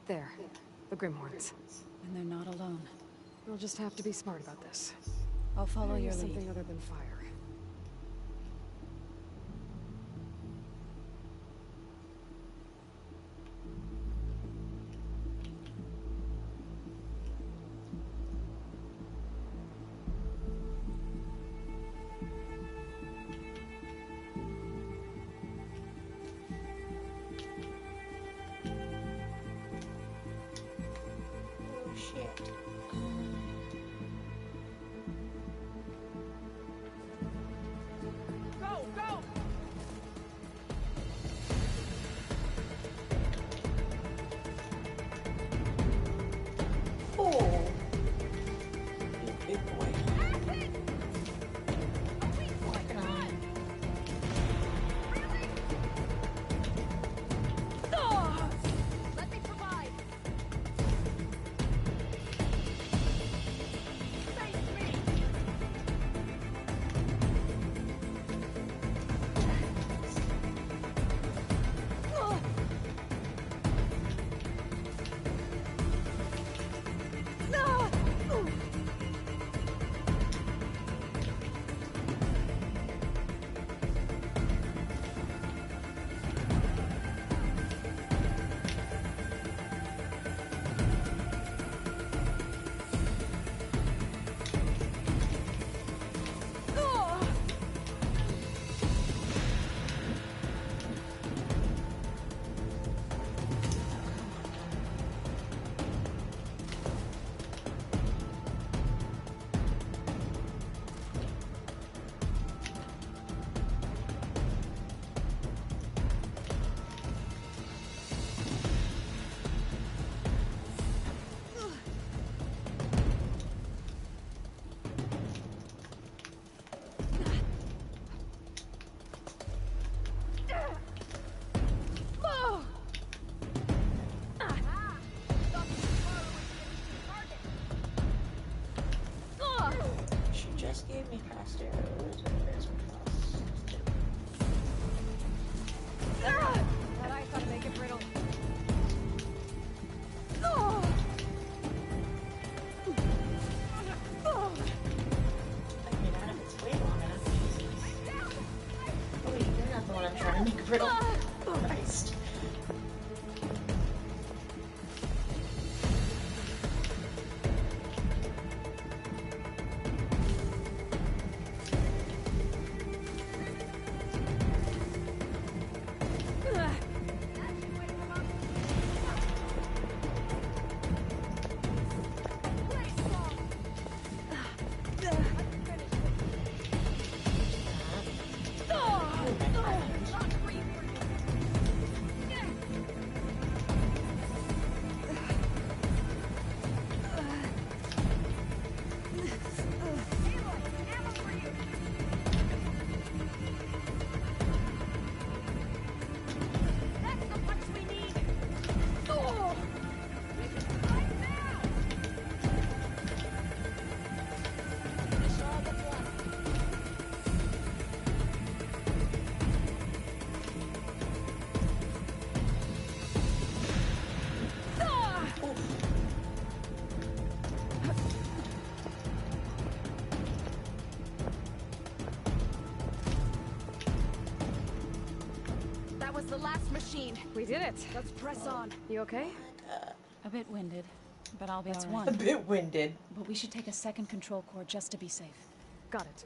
There. The Grimhorns. And they're not alone. We'll just have to be smart about this. I'll follow your lead. Something other than fire. Gave me fast arrows. That ice ought to make it brittle. I mean, out of its way long enough. Oh, wait, you're not the one I'm trying to make brittle. Christ. The last machine. We did it. Let's press on. You okay? A bit winded, but I'll be That's all right. A bit winded. But we should take a second control core just to be safe. Got it.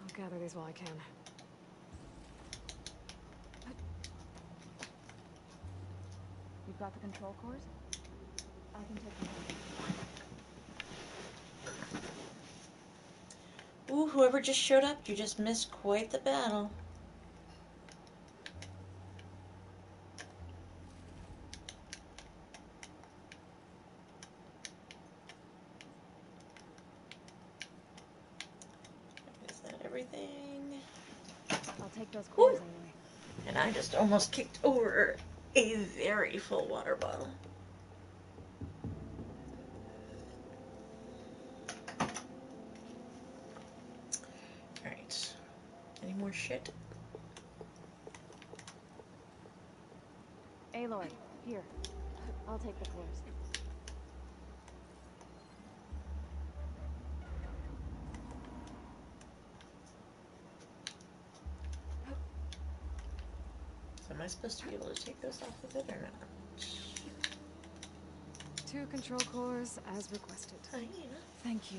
I'll gather these while I can. You've got the control cores? I can take them. Ooh, whoever just showed up, you just missed quite the battle. Is that everything? I'll take those cores anyway. And I just almost kicked over a very full water bottle. Alright. Any more shit? Aloy, here. I'll take the cores. So am I supposed to be able to take those off of it or not? 2 control cores as requested. Oh, yeah. Thank you.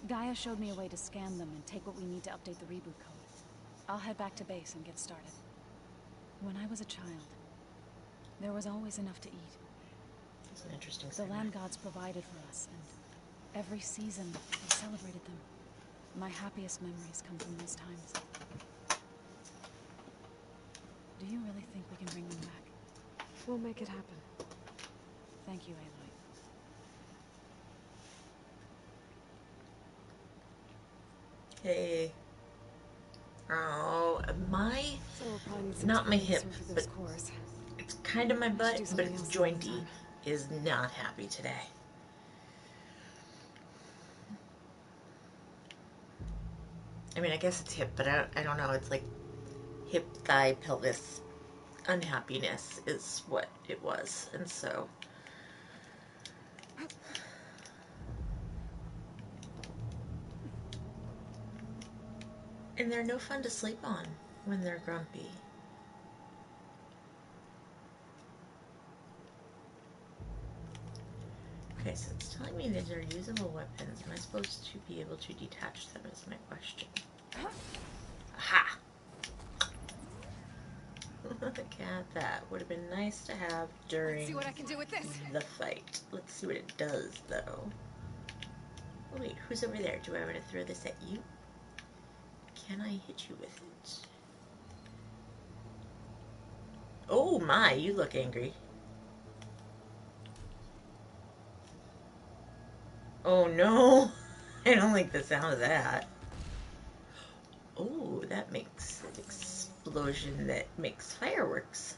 Gaia showed me a way to scan them and take what we need to update the reboot code. I'll head back to base and get started. When I was a child, there was always enough to eat. That's an interesting The segment. land gods provided for us, and every season we celebrated them. My happiest memories come from those times. Do you really think we can bring them back? We'll make it happen. Thank you, Aloy. Hey. Oh, my... So we'll probably need some Not time my to hip, sort through but those cores. it's kind of my butt, do but something it's else in the jointy. meantime. Is not happy today. I mean, I guess it's hip, but I don't know. It's like hip, thigh, pelvis unhappiness is what it was. And so... And they're no fun to sleep on when they're grumpy. Okay, so it's telling me that they're usable weapons. Am I supposed to be able to detach them is my question. Aha! Look at that. Would have been nice to have during Let's see what I can do with this. the fight. Let's see what it does, though. Oh, wait, who's over there? Do I want to throw this at you? Can I hit you with it? Oh my, you look angry. Oh no! I don't like the sound of that. Oh, that makes an explosion that makes fireworks,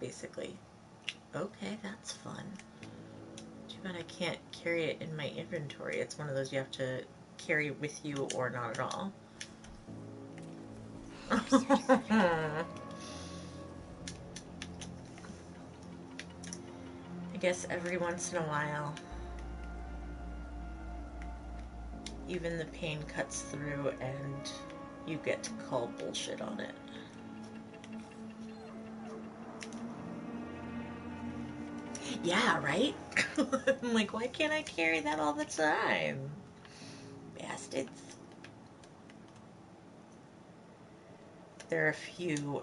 basically. Okay, that's fun. Too bad I can't carry it in my inventory. It's one of those you have to carry with you or not at all. I guess every once in a while, even the pain cuts through and you get to call bullshit on it. Yeah, right? I'm like, why can't I carry that all the time? Bastards. There are a few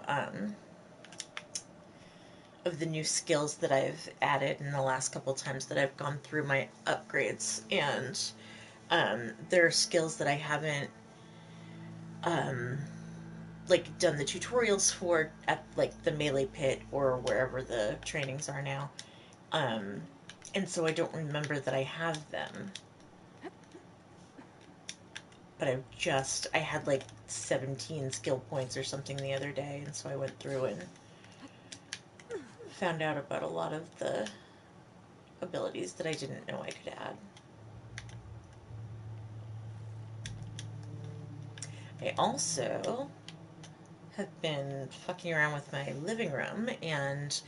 of the new skills that I've added in the last couple times that I've gone through my upgrades, and there are skills that I haven't like done the tutorials for at like the melee pit or wherever the trainings are now, and so I don't remember that I have them. But I had like 17 skill points or something the other day, and so I went through and found out about a lot of the abilities that I didn't know I could add. I also have been fucking around with my living room, and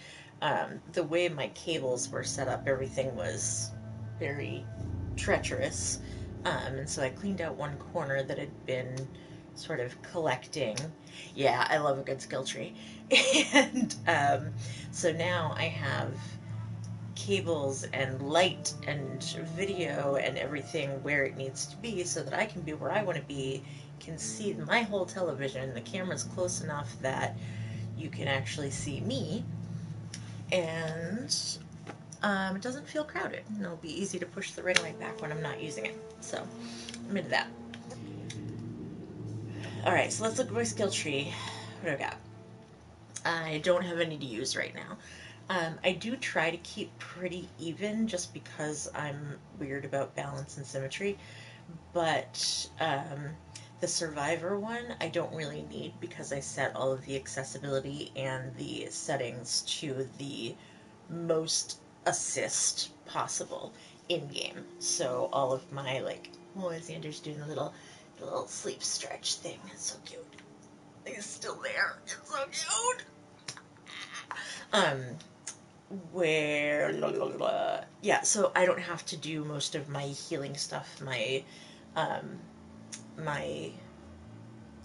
the way my cables were set up, everything was very treacherous. And so I cleaned out one corner that had been sort of collecting. Yeah, I love a good skill tree. And so now I have cables and light and video and everything where it needs to be so that I can be where I want to be, can see my whole television. The camera's close enough that you can actually see me, and it doesn't feel crowded. And it'll be easy to push the ring light back when I'm not using it. So I'm into that. Alright, so let's look at my skill tree. What do I got? I don't have any to use right now. I do try to keep pretty even just because I'm weird about balance and symmetry, but the Survivor one I don't really need because I set all of the accessibility and the settings to the most assist possible in-game. So all of my, like, oh, Xander's doing the little sleep stretch thing. It's so cute. He's still there. It's so cute. where, yeah, so I don't have to do most of my healing stuff, my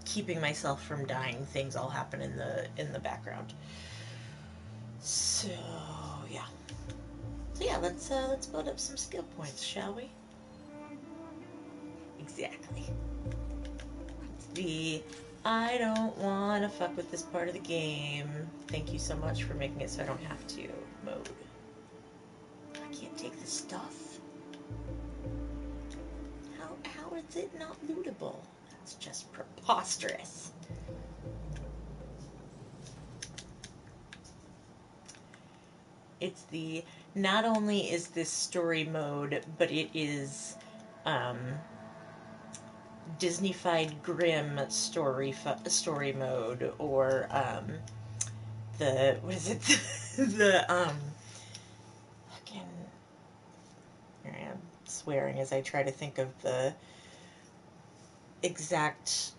keeping myself from dying things all happen in the background. So yeah. So yeah, let's build up some skill points, shall we? Exactly. The I don't want to fuck with this part of the game. Thank you so much for making it so I don't have to mode. I can't take this stuff. How is it not lootable? That's just preposterous. It's the not only is this story mode, but it is Disney-fied grim story mode, or the what is it? the fucking. Here I am swearing as I try to think of the exact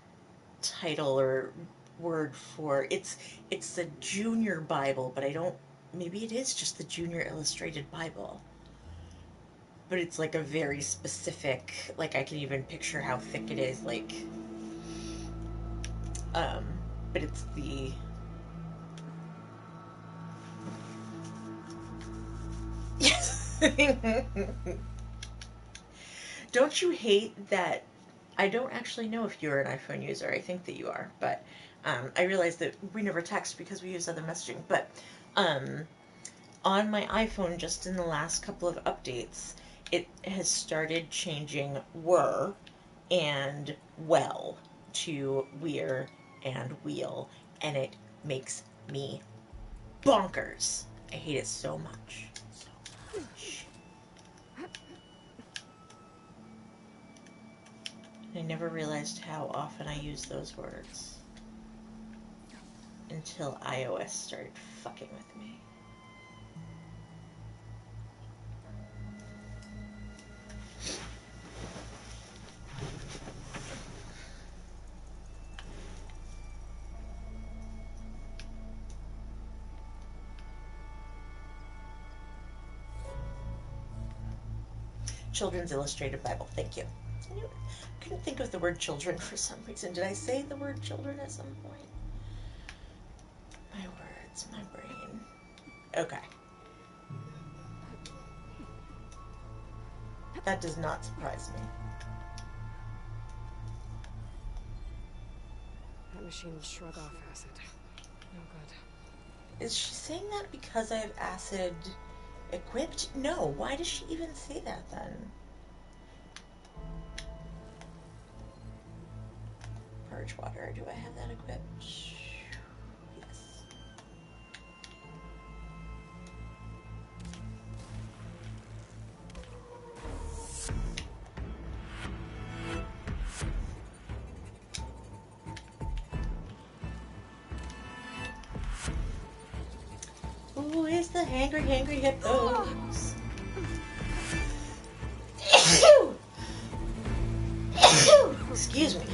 title or word for it's the Junior Bible, but I don't. Maybe it is just the Junior Illustrated Bible. But it's like a very specific, like I can even picture how thick it is, like, but it's the, yes. Don't you hate that? I don't actually know if you're an iPhone user. I think that you are, but I realized that we never text because we use other messaging, but on my iPhone, just in the last couple of updates, it has started changing were and well to weir and wheel, and it makes me bonkers. I hate it so much. So much. I never realized how often I use those words until iOS started fucking with me. Children's Illustrated Bible. Thank you. I couldn't think of the word children for some reason. Did I say the word children at some point? My words, my brain. Okay. That does not surprise me. That machine will shrug off acid. No good. Is she saying that because I have acid equipped? No. Why does she even say that then? Purge water. Do I have that equipped? Yes. Who is the hangry hippos? Excuse me.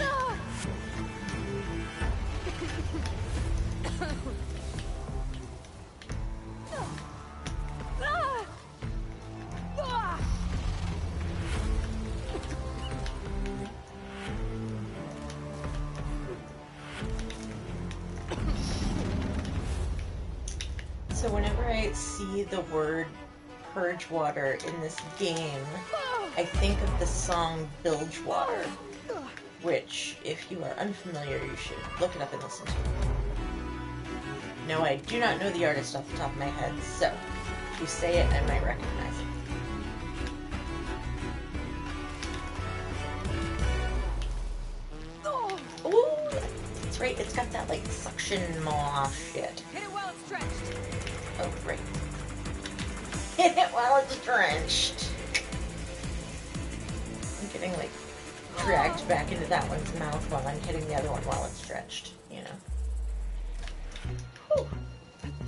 So whenever I see the word purge water in this game, I think of the song Bilge Water, which, if you are unfamiliar, you should look it up and listen to. No, I do not know the artist off the top of my head, so if you say it, I might recognize it. Ooh, that's right, it's got that, like, suction maw shit. Hit it while it's stretched. Oh, great. Hit it while it's drenched. I'm getting, like, dragged back into that one's mouth while I'm hitting the other one while it's stretched, you know. Whew.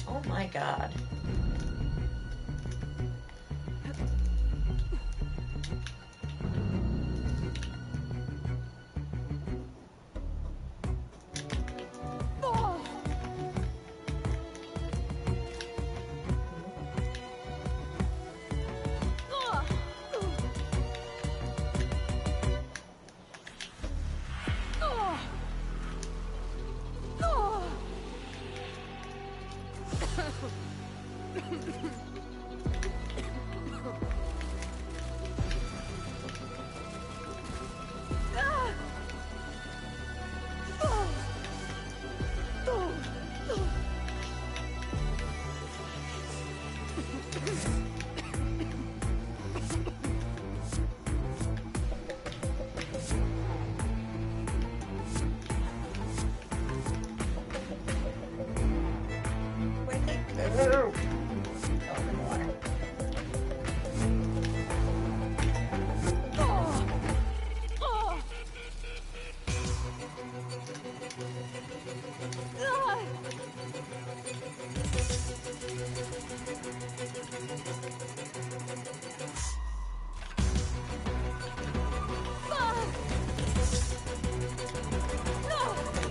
Oh my god.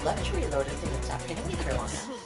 love to reload if they can stop hitting me for long enough.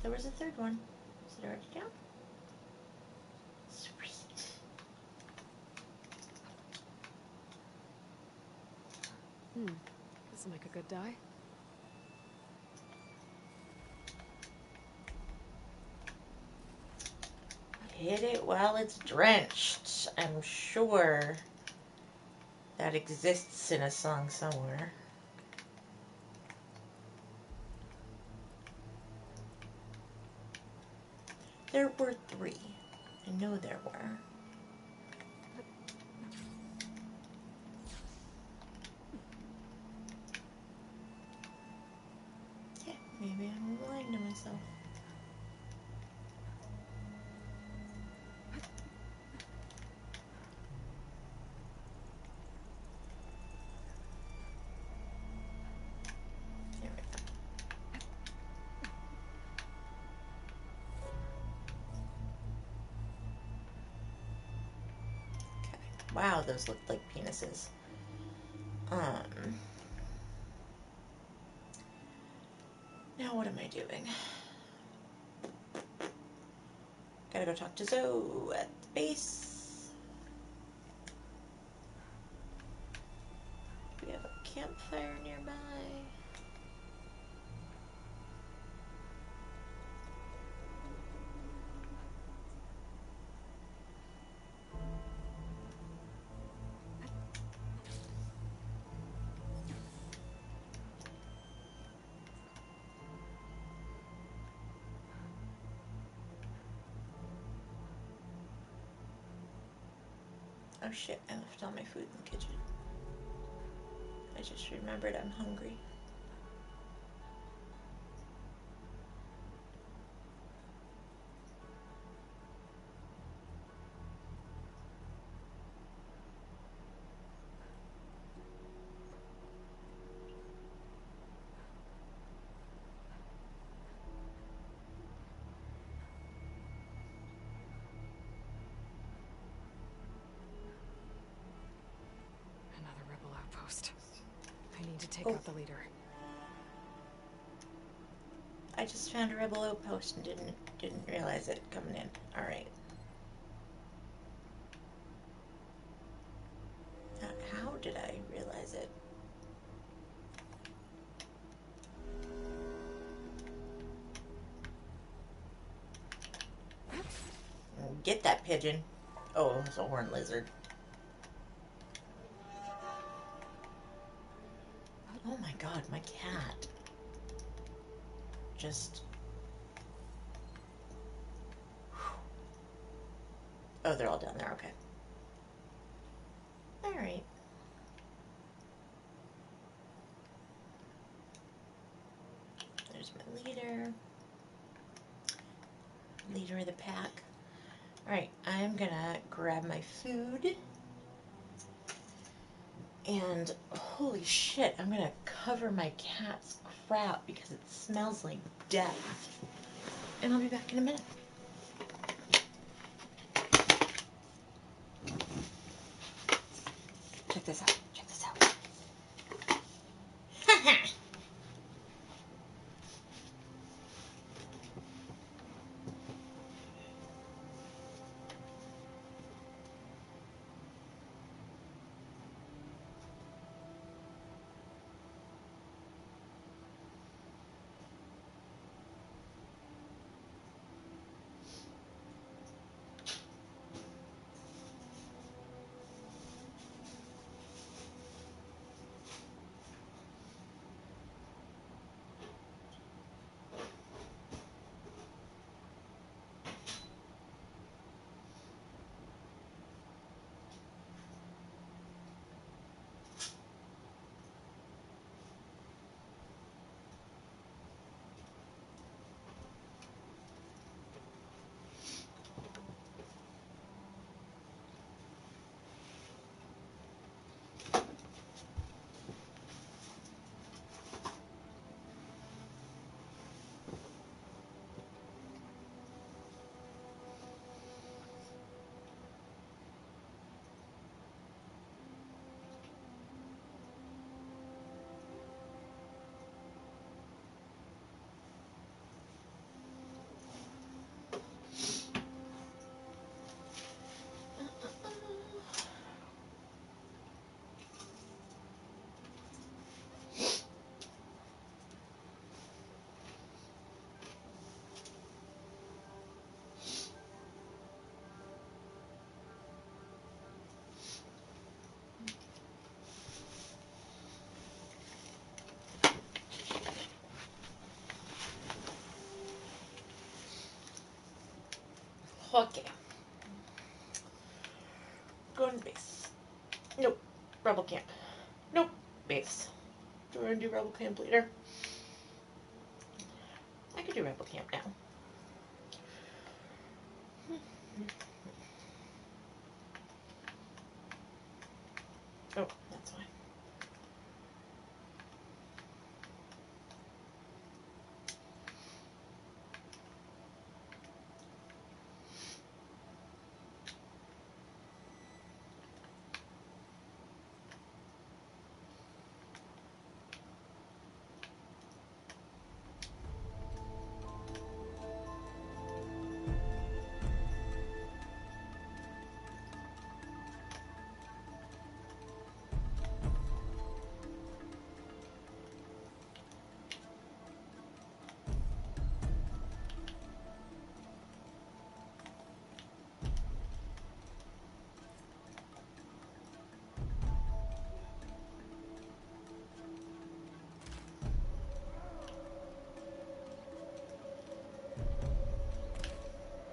There was a third one. Is it already down? Sweet. This'll make a good dye. Hit it while it's drenched. I'm sure that exists in a song somewhere. There were 3. I know there were. Yeah, maybe I'm lying to myself. There we go. Okay. Wow, those looked like penises. Now what am I doing? Gotta go talk to Zoe at the base. We have a campfire nearby. Oh shit, I left all my food in the kitchen. I just remembered I'm hungry. Another rebel outpost. I need to take out the leader. I just found a rebel outpost and didn't realize it coming in. All right. How did I realize it? Get that pigeon. Oh, it's a horned lizard. Oh my god, my cat. Just... Oh, they're all down there, okay. Alright. There's my leader. Leader of the pack. Alright, I'm gonna grab my food. And holy shit, I'm gonna cover my cat's crap because it smells like death. And I'll be back in a minute. Check this out. Check this out. Okay. Going to base. Nope. Rebel camp. Nope. Base. Do I want to do rebel camp later? I could do rebel camp now. Oh, that's fine.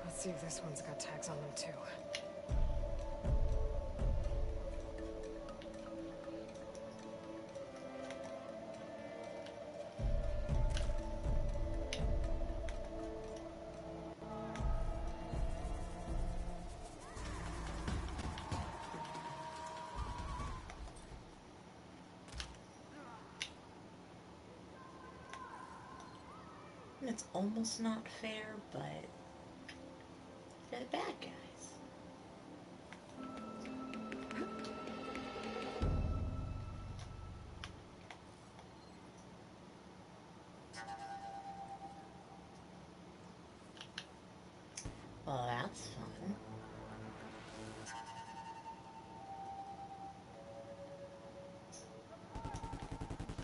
Let's see if this one's got tags on them too. It's almost not fair, but they're the bad guys. Well, that's fun.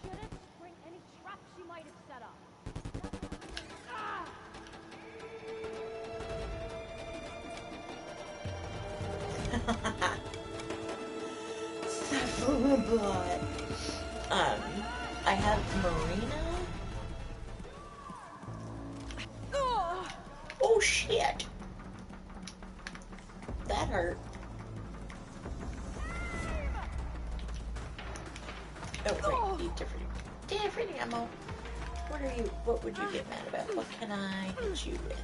Shouldn't spring any traps she might have set up. Cephalobot. I have Marina. Oh shit! That hurt. Oh wait, need different ammo. What would you get mad about? What can I hit you with?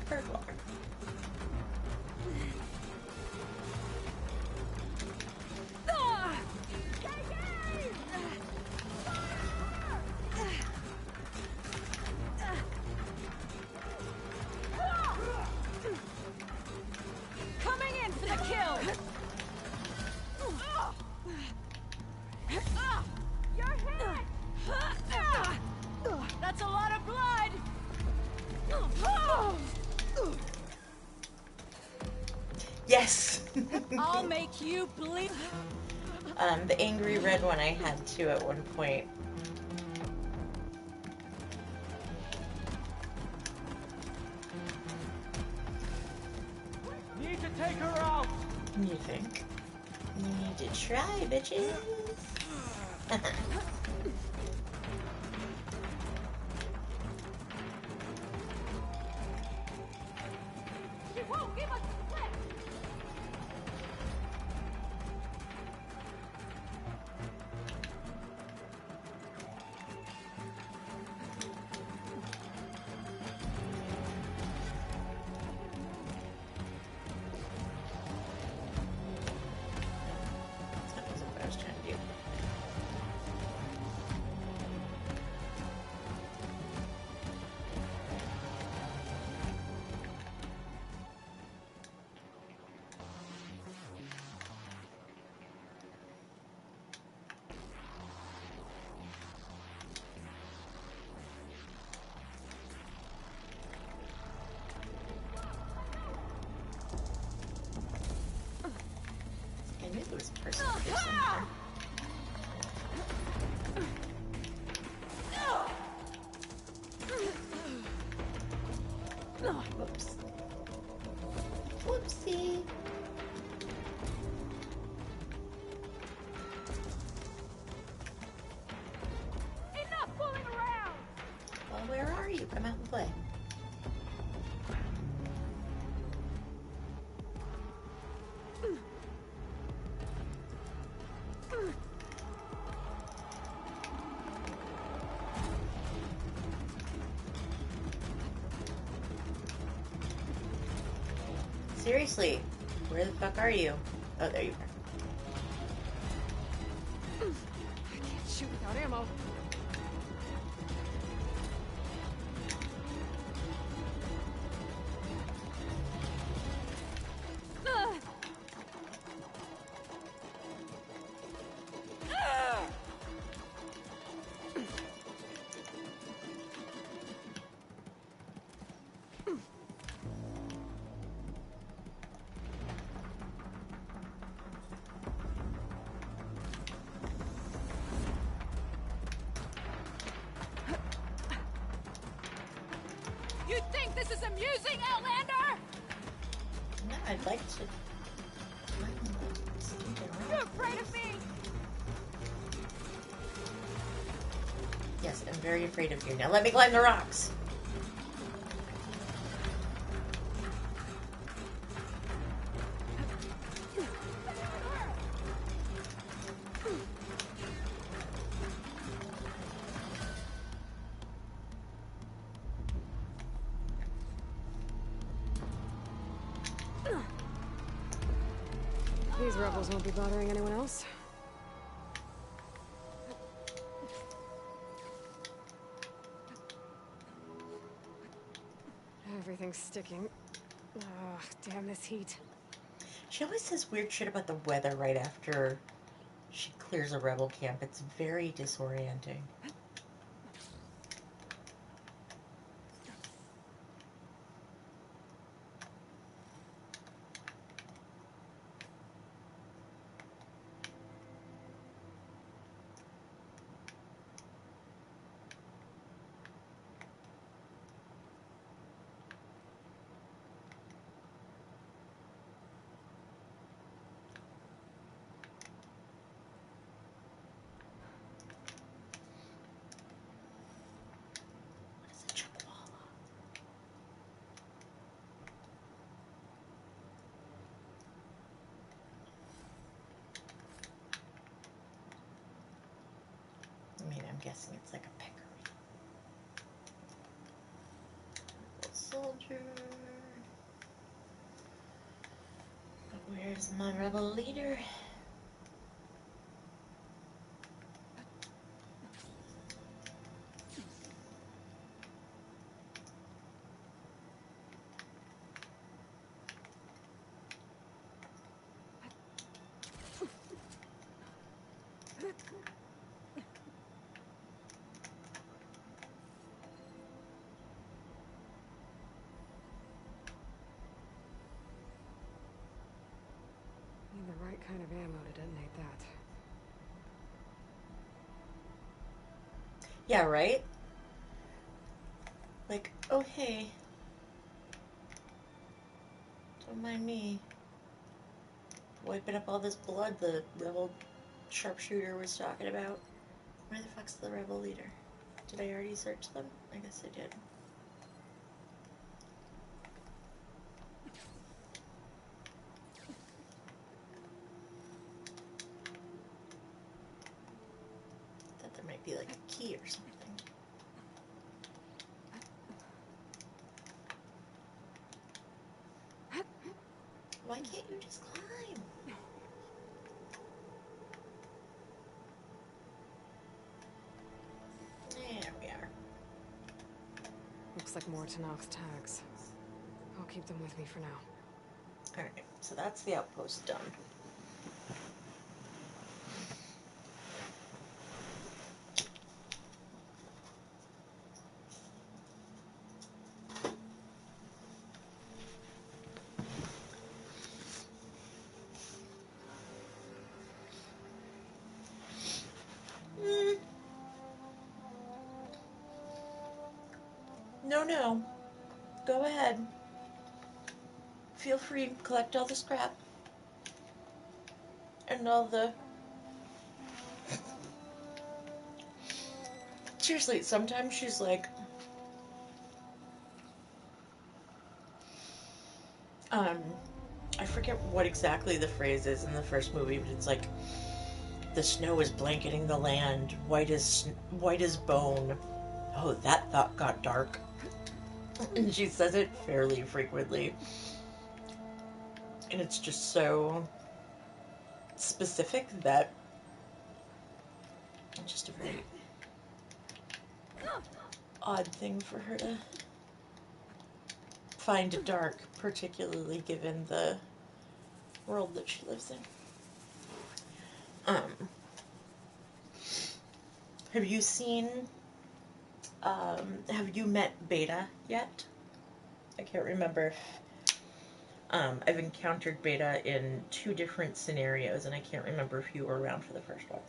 Burglar. Coming in for the kill! You're hit! That's a lot of blood! Yes! I'll make you bleed. The angry red one I had too at one point. Need to take her out! You think? You need to try, bitches. She won't give us the slip! That wasn't what I was trying to do. I knew there was a person here somewhere. Whoops. Whoopsie. Enough fooling around! Well, where are you? Come out and play. Seriously, where the fuck are you? Oh, there you are. I can't shoot without ammo. You think this is amusing, Outlander? No, I'd like to. You're afraid of me? Yes, I'm very afraid of you. Now let me climb the rocks. These rebels won't be bothering anyone else. Everything's sticking. Ugh, damn this heat. She always says weird shit about the weather right after she clears a rebel camp. It's very disorienting. I mean, I'm guessing it's like a peccary. Soldier. But where's my rebel leader? Need the right kind of ammo to detonate that. Yeah, right? Like, oh hey. Don't mind me. Wiping up all this blood the rebel sharpshooter was talking about. Where the fuck's the rebel leader? Did I already search them? I guess I did. Thought there might be like a key or something. Why can't you just climb? There we are. Looks like more Tanak's tags. I'll keep them with me for now. Alright, so that's the outpost done. No. Go ahead. Feel free to collect all the scrap. And all the... Seriously, sometimes she's like... I forget what exactly the phrase is in the first movie, but it's like... The snow is blanketing the land, white as bone. Oh, that thought got dark. And she says it fairly frequently. And it's just so specific that it's just a very odd thing for her to find dark, particularly given the world that she lives in. Have you seen, have you met Beta yet? I can't remember if, I've encountered Beta in 2 different scenarios, and I can't remember if you were around for the first one.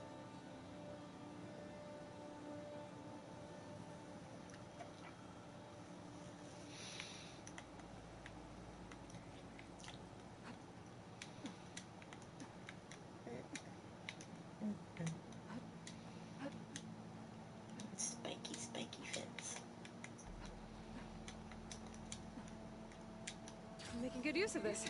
Spiky, spiky fence. I'm making good use of this.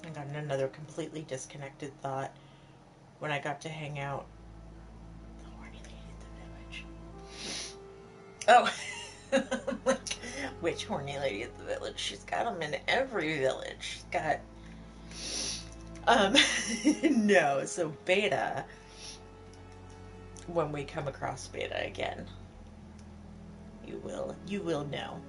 I got another completely disconnected thought when I got to hang out. The horny lady at the village. Oh! Like, which horny lady at the village? She's got them in every village. She's got... no, so Beta, when we come across Beta again, you will know.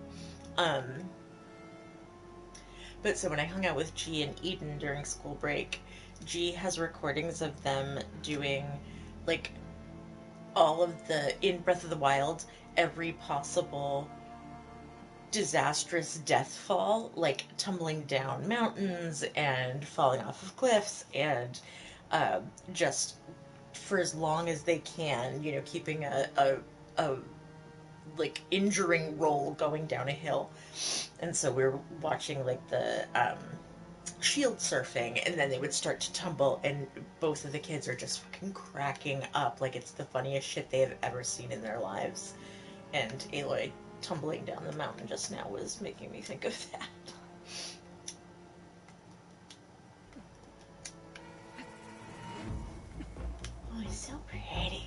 But so when I hung out with G and Eden during school break, G has recordings of them doing, like, all of the, in Breath of the Wild, every possible disastrous death fall, like tumbling down mountains and falling off of cliffs and just for as long as they can, you know, keeping a like injuring roll going down a hill. And so we were watching like the shield surfing, and then they would start to tumble, and both of the kids are just fucking cracking up like it's the funniest shit they have ever seen in their lives. And Aloy tumbling down the mountain just now was making me think of that. Oh, he's so pretty.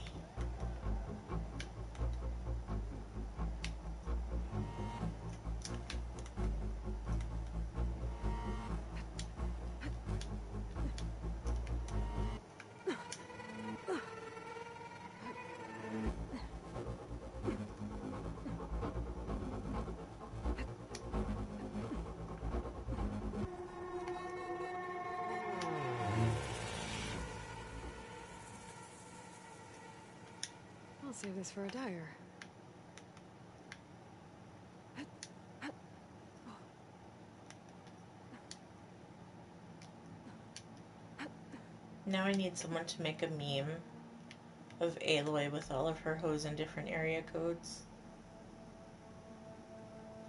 I'll save this for a dyer. Now I need someone to make a meme of Aloy with all of her hoes in different area codes.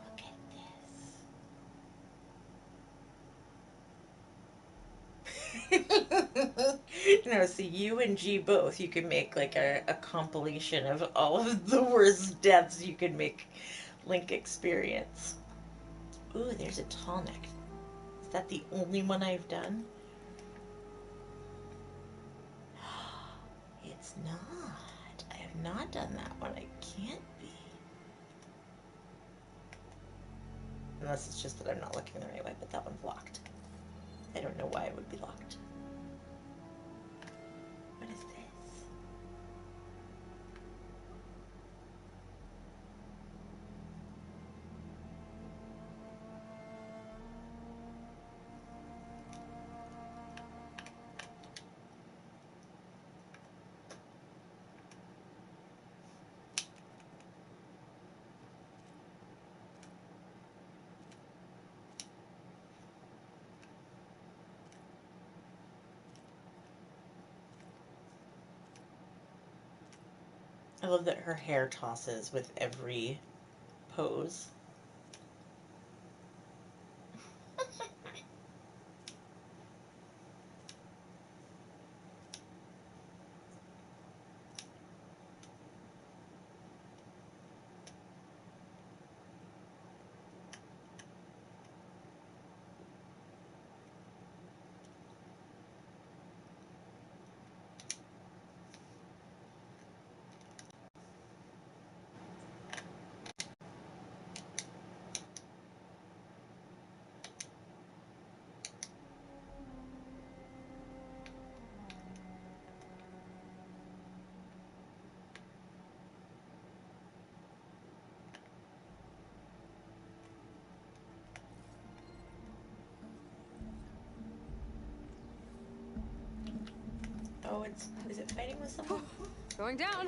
Look at this. No, see, you and G both, you could make like a compilation of all of the worst deaths you could make Link experience. Ooh, there's a tall neck. Is that the only one I've done? It's not. I have not done that one. I can't be. Unless it's just that I'm not looking the right way, but that one's locked. I don't know why it would be locked. What is this? I love that her hair tosses with every pose. Oh, is it fighting with someone? Going down.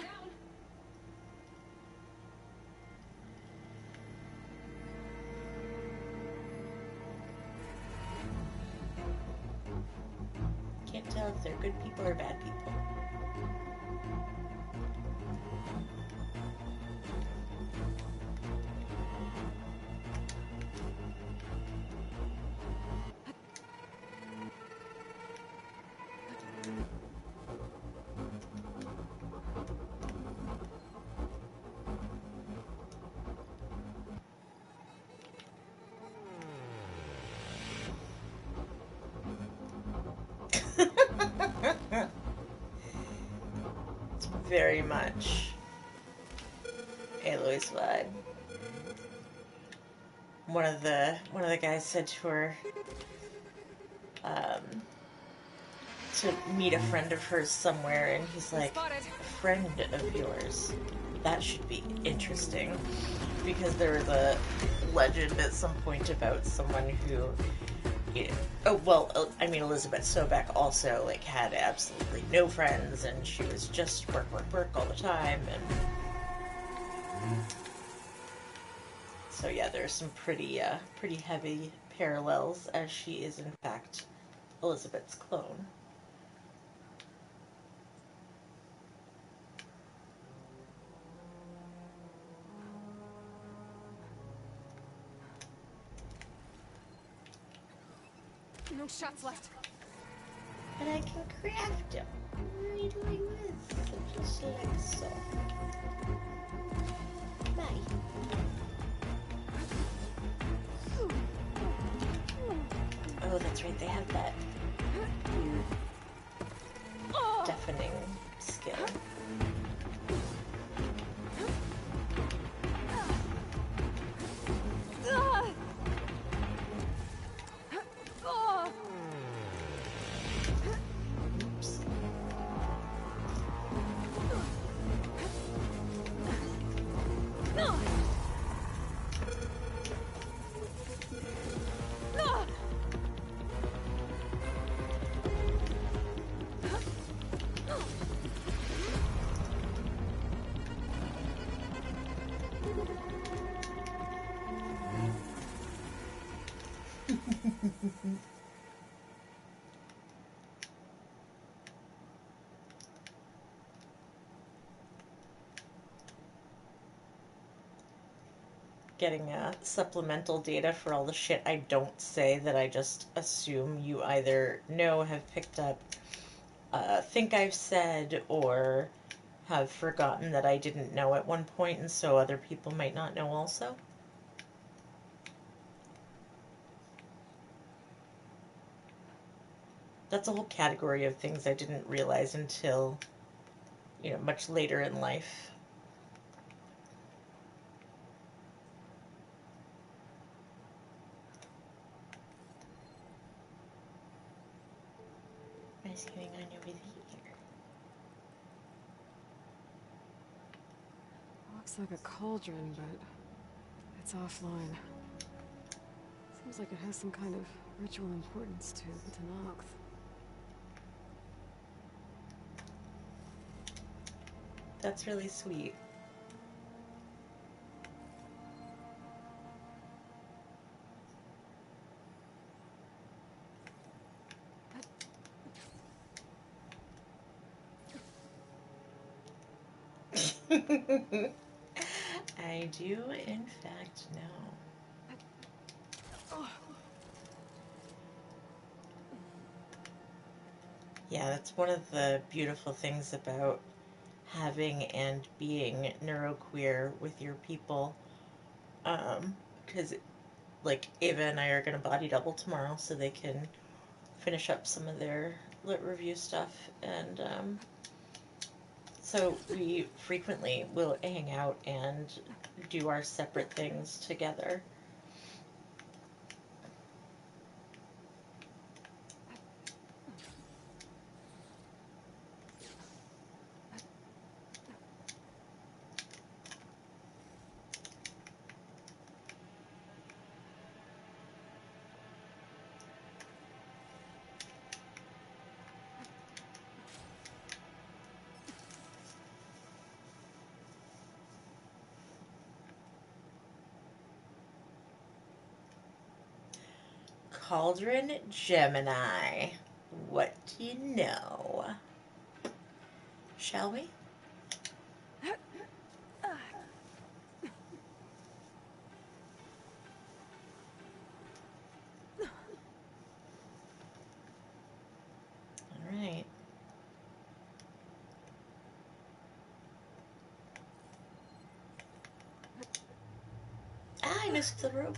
Can't tell if they're good people or bad people. It's very much Aloy's vibe. One of the guys said to her to meet a friend of hers somewhere, and he's like, a friend of yours? That should be interesting. Because there was a legend at some point about someone who, you know, I mean, Elizabeth Sobeck also, like, had absolutely no friends, and she was just work all the time, and so yeah, there's some pretty heavy parallels, as she is, in fact, Elizabeth's clone. No shots left. But I can craft them right like this, just like so. Bye. Oh, that's right, they have that deafening skill. Oops. Getting supplemental data for all the shit I don't say that I just assume you either know, have picked up, think I've said, or have forgotten that I didn't know at one point, and so other people might not know also. That's a whole category of things I didn't realize until, you know, much later in life. What's going on over here? Looks like a cauldron, but it's offline. Seems like it has some kind of ritual importance to the Tenakth. That's really sweet. I do, in fact, know. Yeah, that's one of the beautiful things about having and being neuroqueer with your people. Because, like, Ava and I are going to body double tomorrow so they can finish up some of their lit review stuff. And so we frequently will hang out and do our separate things together. Cauldron Gemini. What do you know? Shall we? All right. Ah, I missed the rope.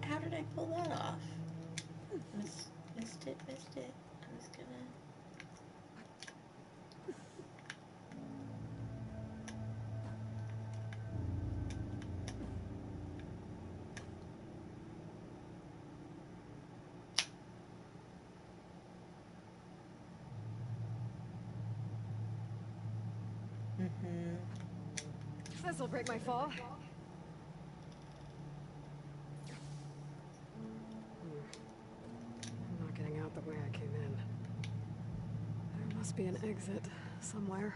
How did I pull that off? Missed it. I was gonna... This'll break my fall. I'm not getting out the way I came in. There must be an exit somewhere.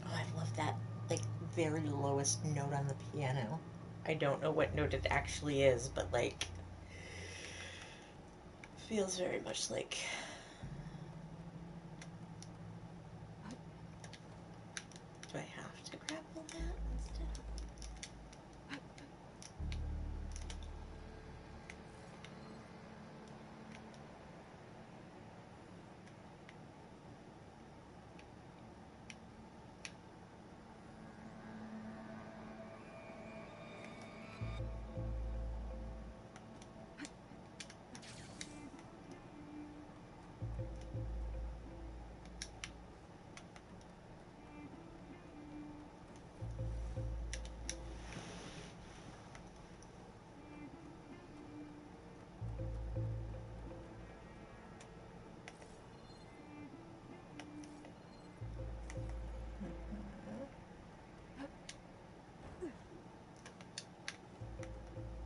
Oh, I love that, like, very lowest note on the piano. I don't know what note it actually is, but, like, feels very much like... Do I have to grapple that instead?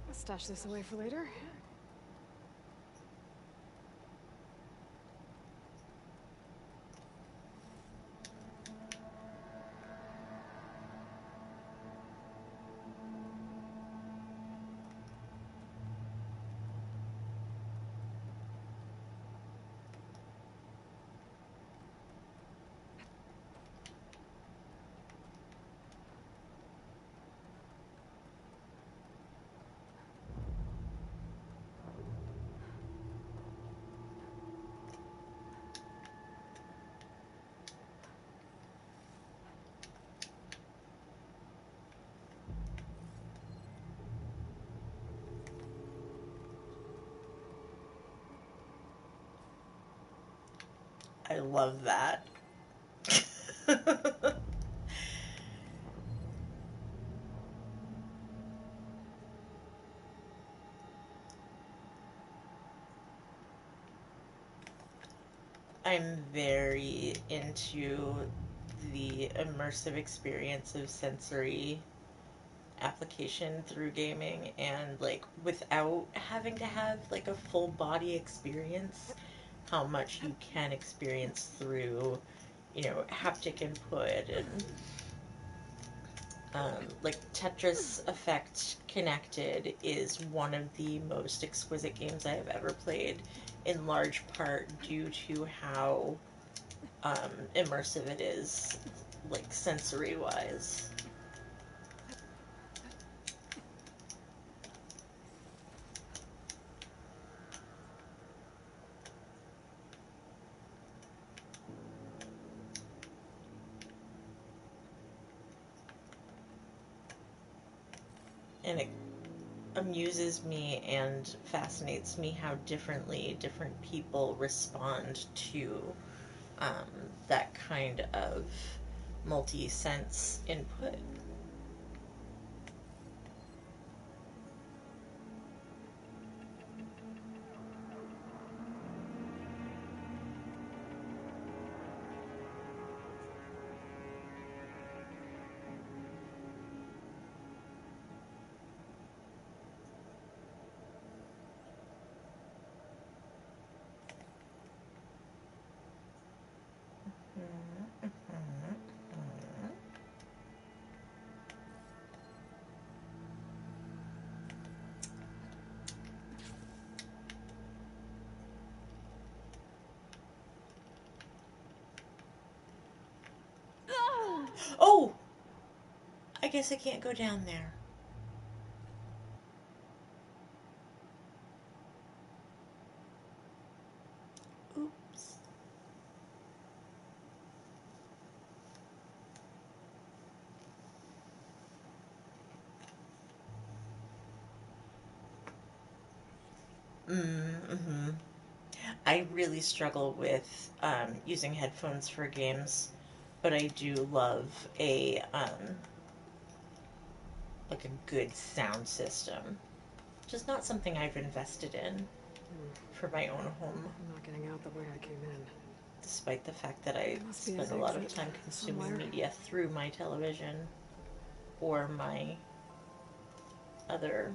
I'll stash this away for later. I love that. I'm very into the immersive experience of sensory application through gaming, and like without having to have like a full body experience, how much you can experience through, haptic input and like Tetris Effect Connected is one of the most exquisite games I have ever played, in large part due to how immersive it is, like sensory wise. And it amuses me and fascinates me how differently different people respond to um, that kind of multi-sense input. guess I can't go down there. Oops. Mm-hmm. I really struggle with using headphones for games, but I do love like a good sound system, which is not something I've invested in for my own home, I'm not getting out the way I came in. despite the fact that I Must be spend a an lot of exit time consuming somewhere. media through my television or my other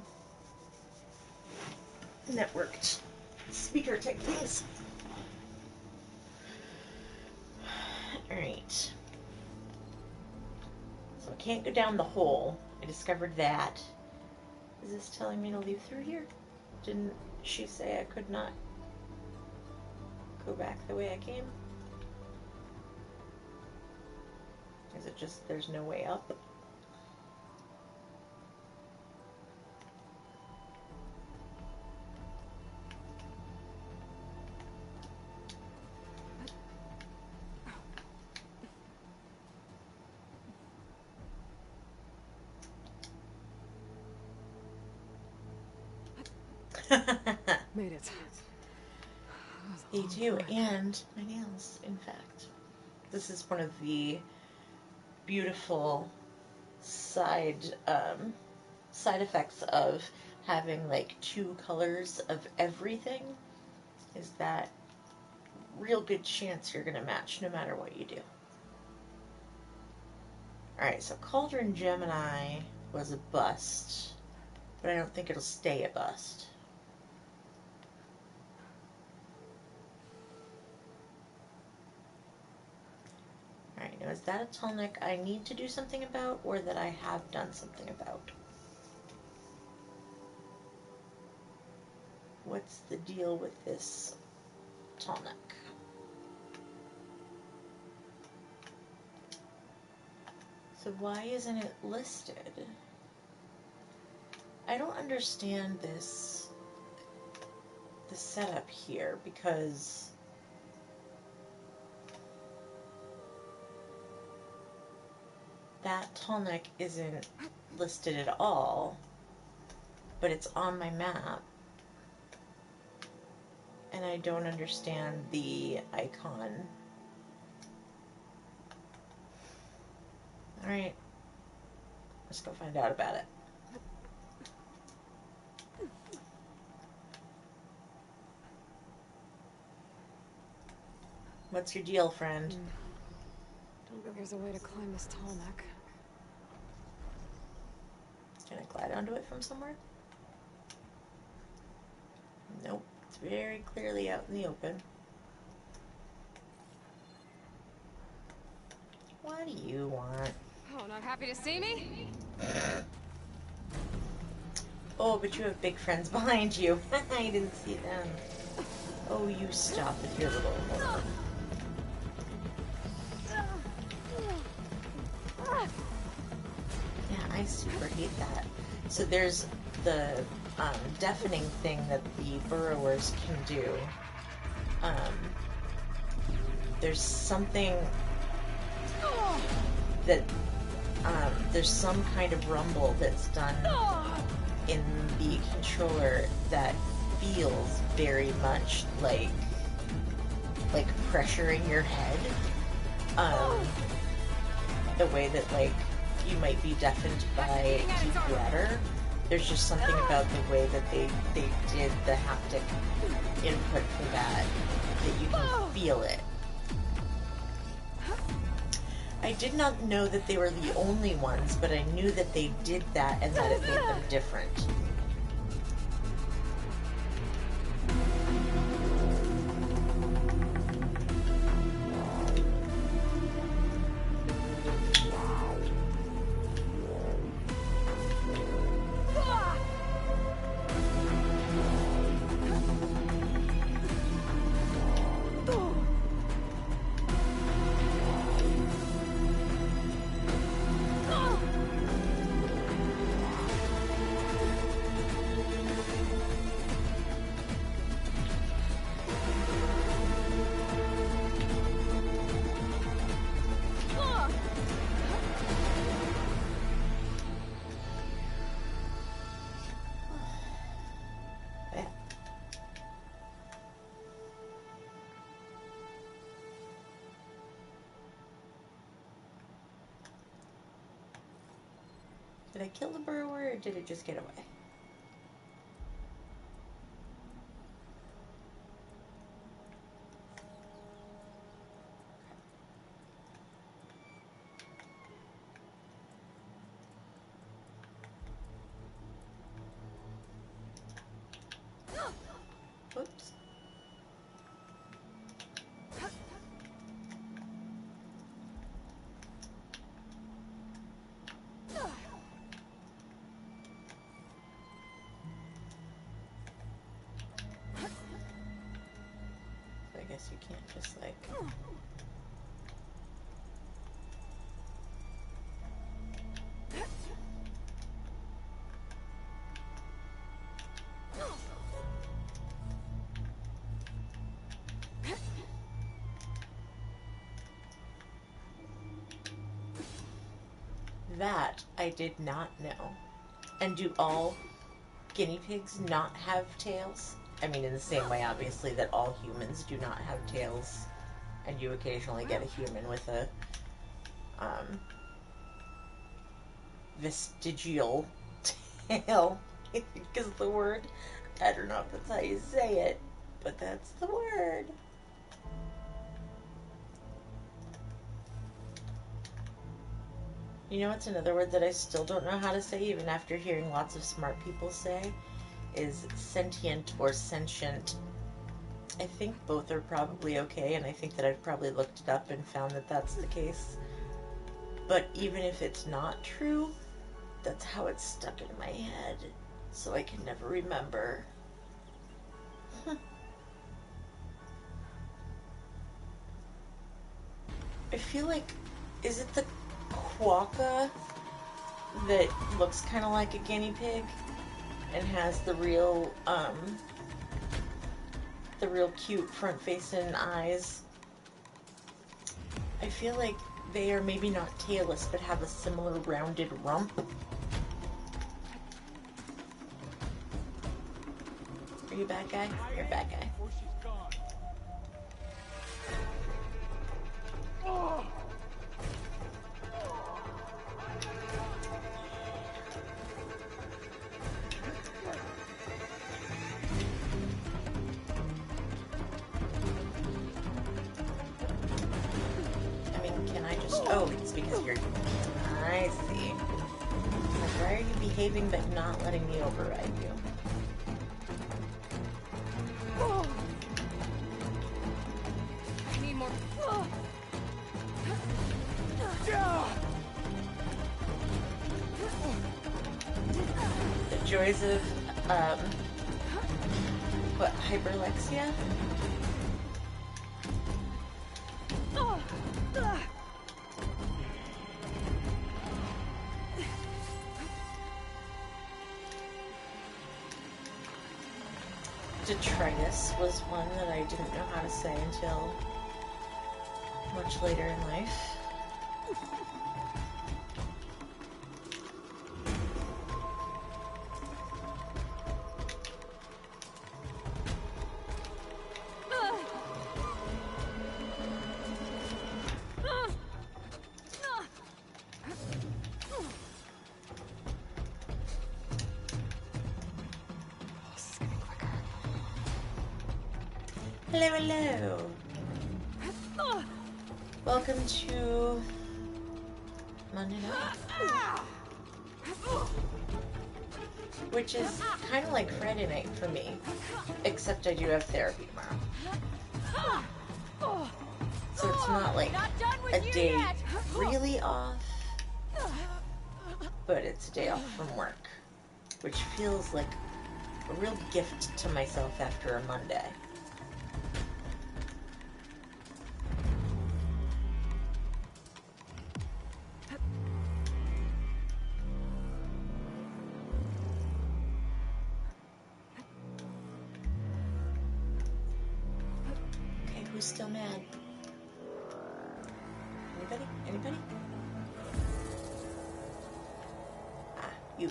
networked speaker type things. Alright. So I can't go down the hole. I discovered that. Is this telling me to leave through here? Didn't she say I could not go back the way I came? Is it just there's no way up? Made it. Me too, and my nails, in fact. This is one of the beautiful side effects of having like two colors of everything is that real good chance you're gonna match no matter what you do. Alright, so Cauldron Gemini was a bust, but I don't think it'll stay a bust. Alright, now is that a tonic I need to do something about, or that I have done something about? What's the deal with this tonic? So why isn't it listed? I don't understand this setup here, because that tonic isn't listed at all, but it's on my map, and I don't understand the icon. Alright, let's go find out about it. What's your deal, friend? Don't think there's a way to climb this tall neck. Can I glide onto it from somewhere? Nope. It's very clearly out in the open. What do you want? Oh, not happy to see me? Oh, but you have big friends behind you. I didn't see them. Oh, you stop with your little... Yeah, I super hate that. So there's the deafening thing that the burrowers can do. There's something that there's some kind of rumble that's done in the controller that feels very much like pressuring your head. The way that like you might be deafened by deep water. There's just something about the way that they did the haptic input for that you can feel it. I did not know that they were the only ones, but I knew that they did that and that it made them different. Did I kill the burrower or did it just get away? Whoops. I guess you can't just like... That I did not know. And do all guinea pigs not have tails? I mean, in the same way, obviously, that all humans do not have tails. And you occasionally get a human with a vestigial tail. Because the word, I don't know if that's how you say it, but that's the word. You know what's another word that I still don't know how to say, even after hearing lots of smart people say, is sentient or sentient. I think both are probably okay, and I think that I've probably looked it up and found that that's the case. But even if it's not true, that's how it's stuck in my head, so I can never remember. I feel like, is it the quokka that looks kind of like a guinea pig and has the real cute front-facing eyes? I feel like they are maybe not tailless, but have a similar rounded rump. Are you a bad guy? You're a bad guy. Oh, it's because you're... I see. Like, why are you behaving but not letting me override you? I need more. The joys of, what, hyperlexia? Detritus was one that I didn't know how to say until much later in life. Hello, hello. Welcome to Monday night, which is kind of like Friday night for me, except I do have therapy tomorrow. So it's not like a day really off, but it's a day off from work, which feels like a real gift to myself after a Monday. Who's still mad? Anybody? Anybody? Ah, you.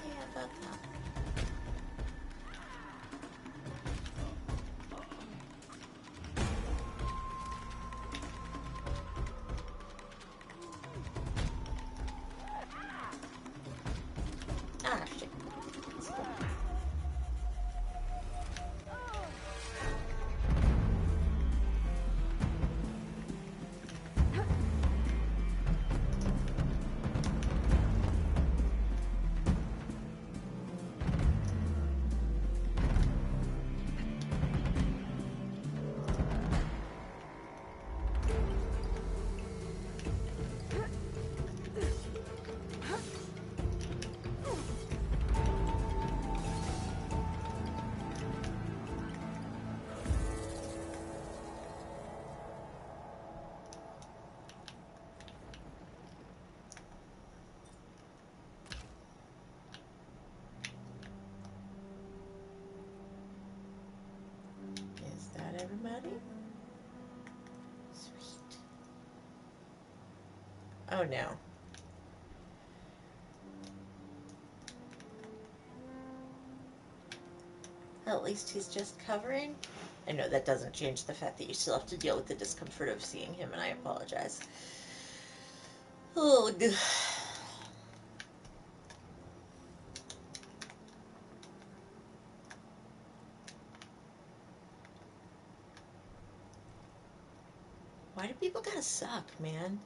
Yeah, about that. Oh no. Well, at least he's just covering. I know that doesn't change the fact that you still have to deal with the discomfort of seeing him, and I apologize. Oh, why do people gotta suck, man?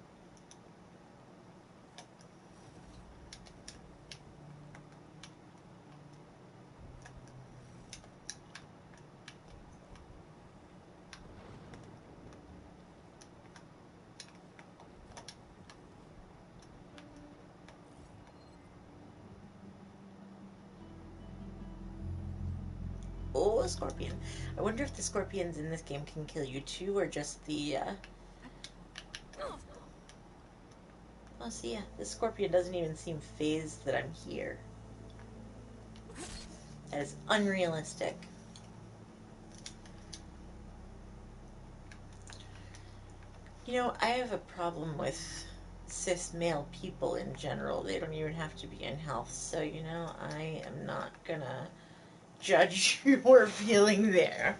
Oh, a scorpion. I wonder if the scorpions in this game can kill you too, or just the, Oh, see, yeah, the scorpion doesn't even seem phased that I'm here. That is unrealistic. You know, I have a problem with cis male people in general. They don't even have to be in health, so, you know, I am not gonna judge your feeling there.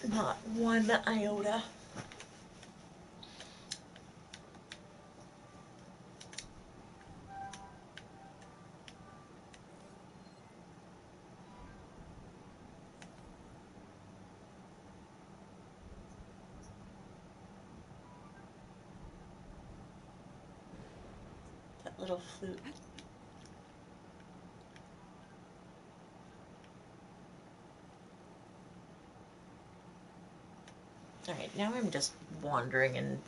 Not one iota. That little flute. Alright, now I'm just wandering and...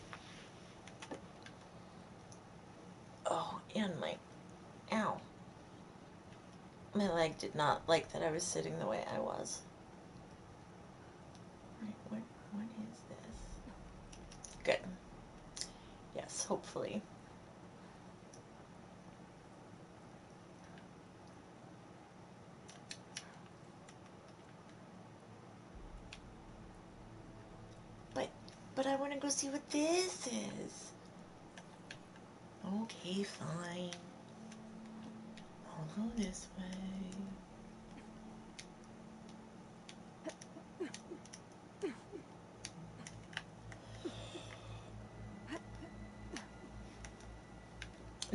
Oh, and my... Ow. My leg did not like that I was sitting the way I was. Right, what is this? Good. Yes, hopefully. But I want to go see what this is. Okay, fine. I'll go this way.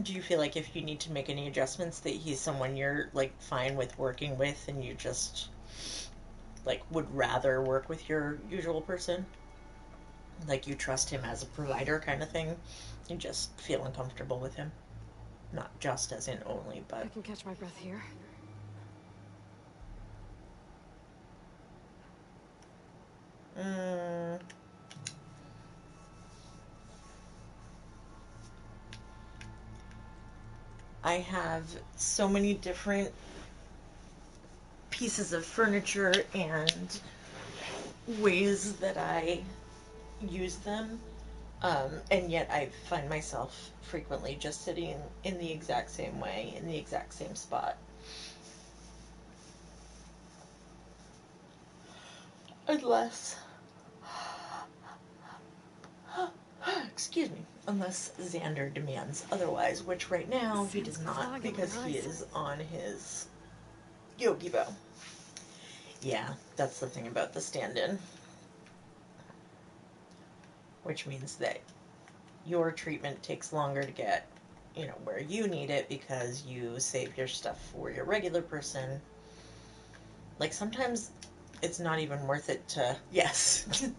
Do you feel like if you need to make any adjustments that he's someone you're, like, fine with working with and you just, like, would rather work with your usual person? Like, you trust him as a provider kind of thing? You just feel uncomfortable with him? Not just as in only, but... I can catch my breath here. I have so many different pieces of furniture and ways that I use them, and yet I find myself frequently just sitting in the exact same way, in the exact same spot. Unless, excuse me, unless Xander demands otherwise, which right now he does not, because he is on his Yogi Bow. Yeah, that's the thing about the stand-in. Which means that your treatment takes longer to get, you know, where you need it because you save your stuff for your regular person. Like, sometimes it's not even worth it to... Yes.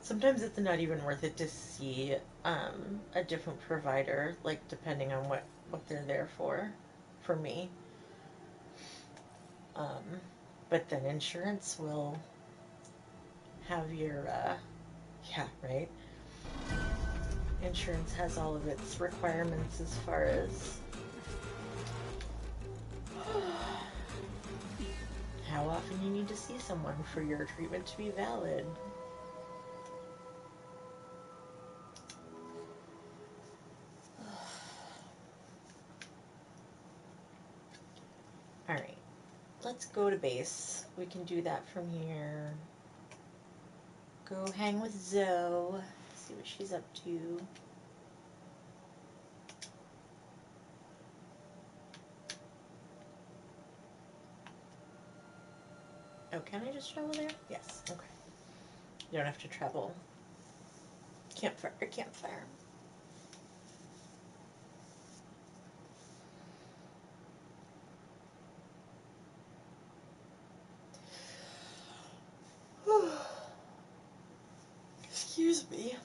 Sometimes it's not even worth it to see a different provider, like, depending on what they're there for me. But then insurance will have your, yeah, right? Insurance has all of its requirements as far as how often you need to see someone for your treatment to be valid. Alright, let's go to base. We can do that from here. Go hang with Zoe. See what she's up to. Oh, can I just travel there? Yes. Okay. You don't have to travel. Campfire, campfire. Excuse me.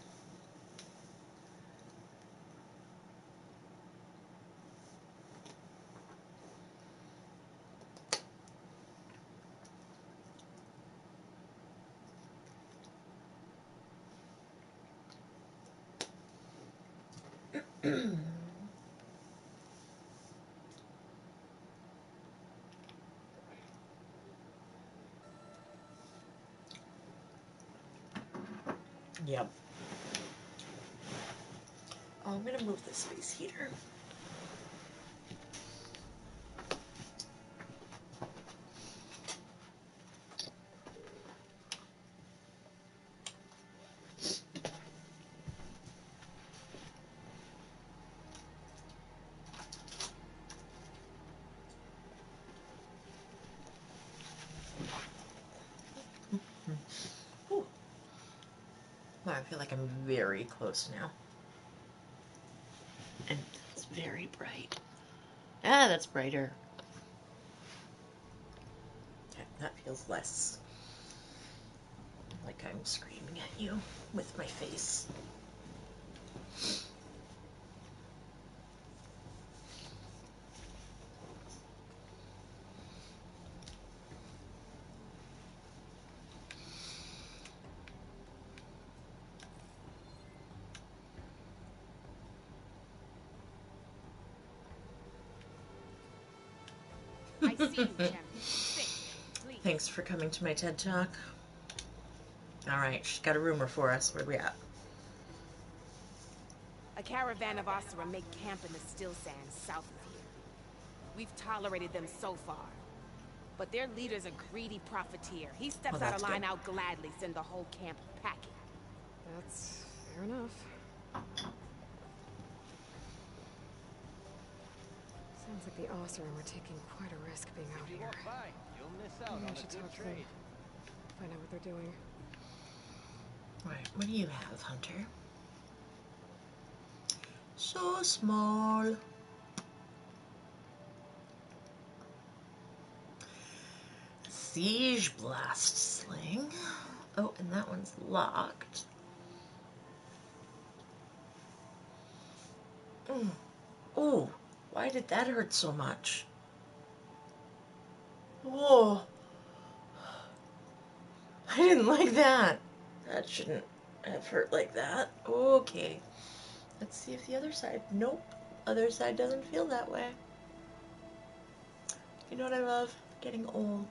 Yep. Oh, I'm gonna move the space heater. Ooh. Wow, I feel like I'm very close now. And it's very bright. Ah, that's brighter. Okay, that feels less like I'm screaming at you with my face. I see you, champion. Sit, please. Thanks for coming to my TED Talk. Alright, she's got a rumor for us. Where we at? A caravan of Asura make camp in the still sands south of here. We've tolerated them so far. But their leader's a greedy profiteer. He steps out of line, I'll gladly send the whole camp packing. That's fair enough. Sounds like the Oseram are taking quite a risk being out here. You'll miss out Maybe on I should a good talk to them. trade. Find out what they're doing. Alright, what do you have, Hunter? So small. Siege blast sling. Oh, and that one's locked. Oh, why did that hurt so much? Whoa. I didn't like that. That shouldn't have hurt like that. Okay. Let's see if the other side... Nope. Other side doesn't feel that way. You know what I love? Getting old.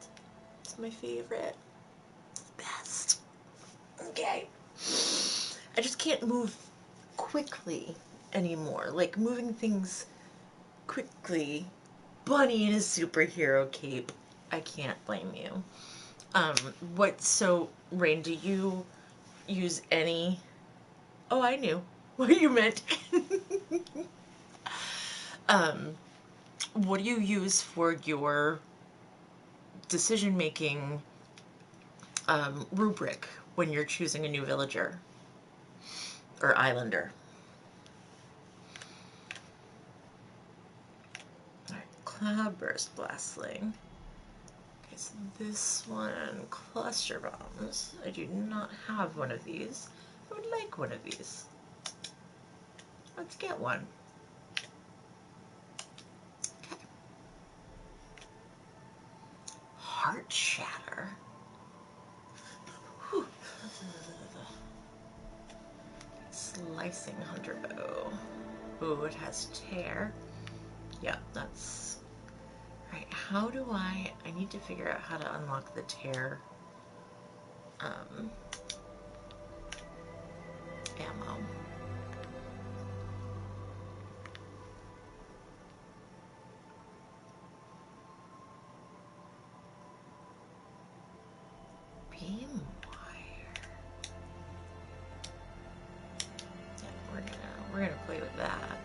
It's my favorite. It's the best. Okay. I just can't move quickly anymore. Like, moving things quickly. Bunny in a superhero cape. I can't blame you. So, Rain, do you use any... Oh, I knew what you meant. What do you use for your decision-making rubric when you're choosing a new villager or islander? All right, Cloudburst Blastling. Okay, so this one, Cluster Bombs. I do not have one of these. I would like one of these. Let's get one. Okay. Heart Shatter. Whew. Slicing Hunter Bow. Ooh, it has Tear. Yeah, that's... Alright, how do I need to figure out how to unlock the Tear ammo. Beam wire. Yeah, we're gonna play with that.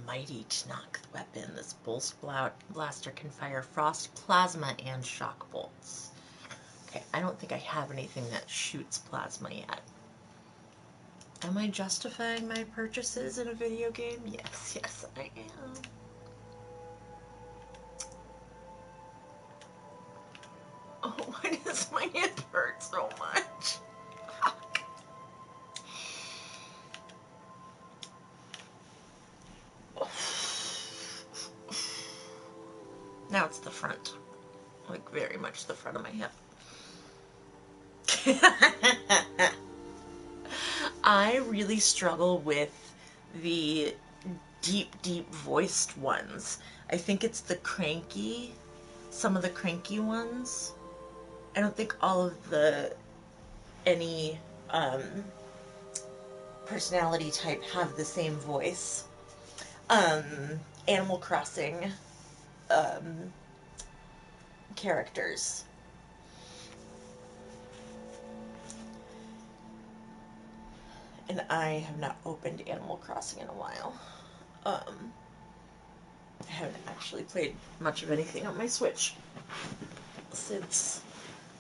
mighty Tanakh weapon. This pulse blaster can fire frost, plasma, and shock bolts. Okay, I don't think I have anything that shoots plasma yet. Am I justifying my purchases in a video game? Yes, yes, I am. Oh, why does my hand hurt so much? Fuck. Now it's the front. Like, very much the front of my hip. I really struggle with the deep voiced ones. I think it's the cranky, some of the cranky ones. I don't think all of any personality type have the same voice. Animal Crossing characters. And I have not opened Animal Crossing in a while. I haven't actually played much of anything on my Switch since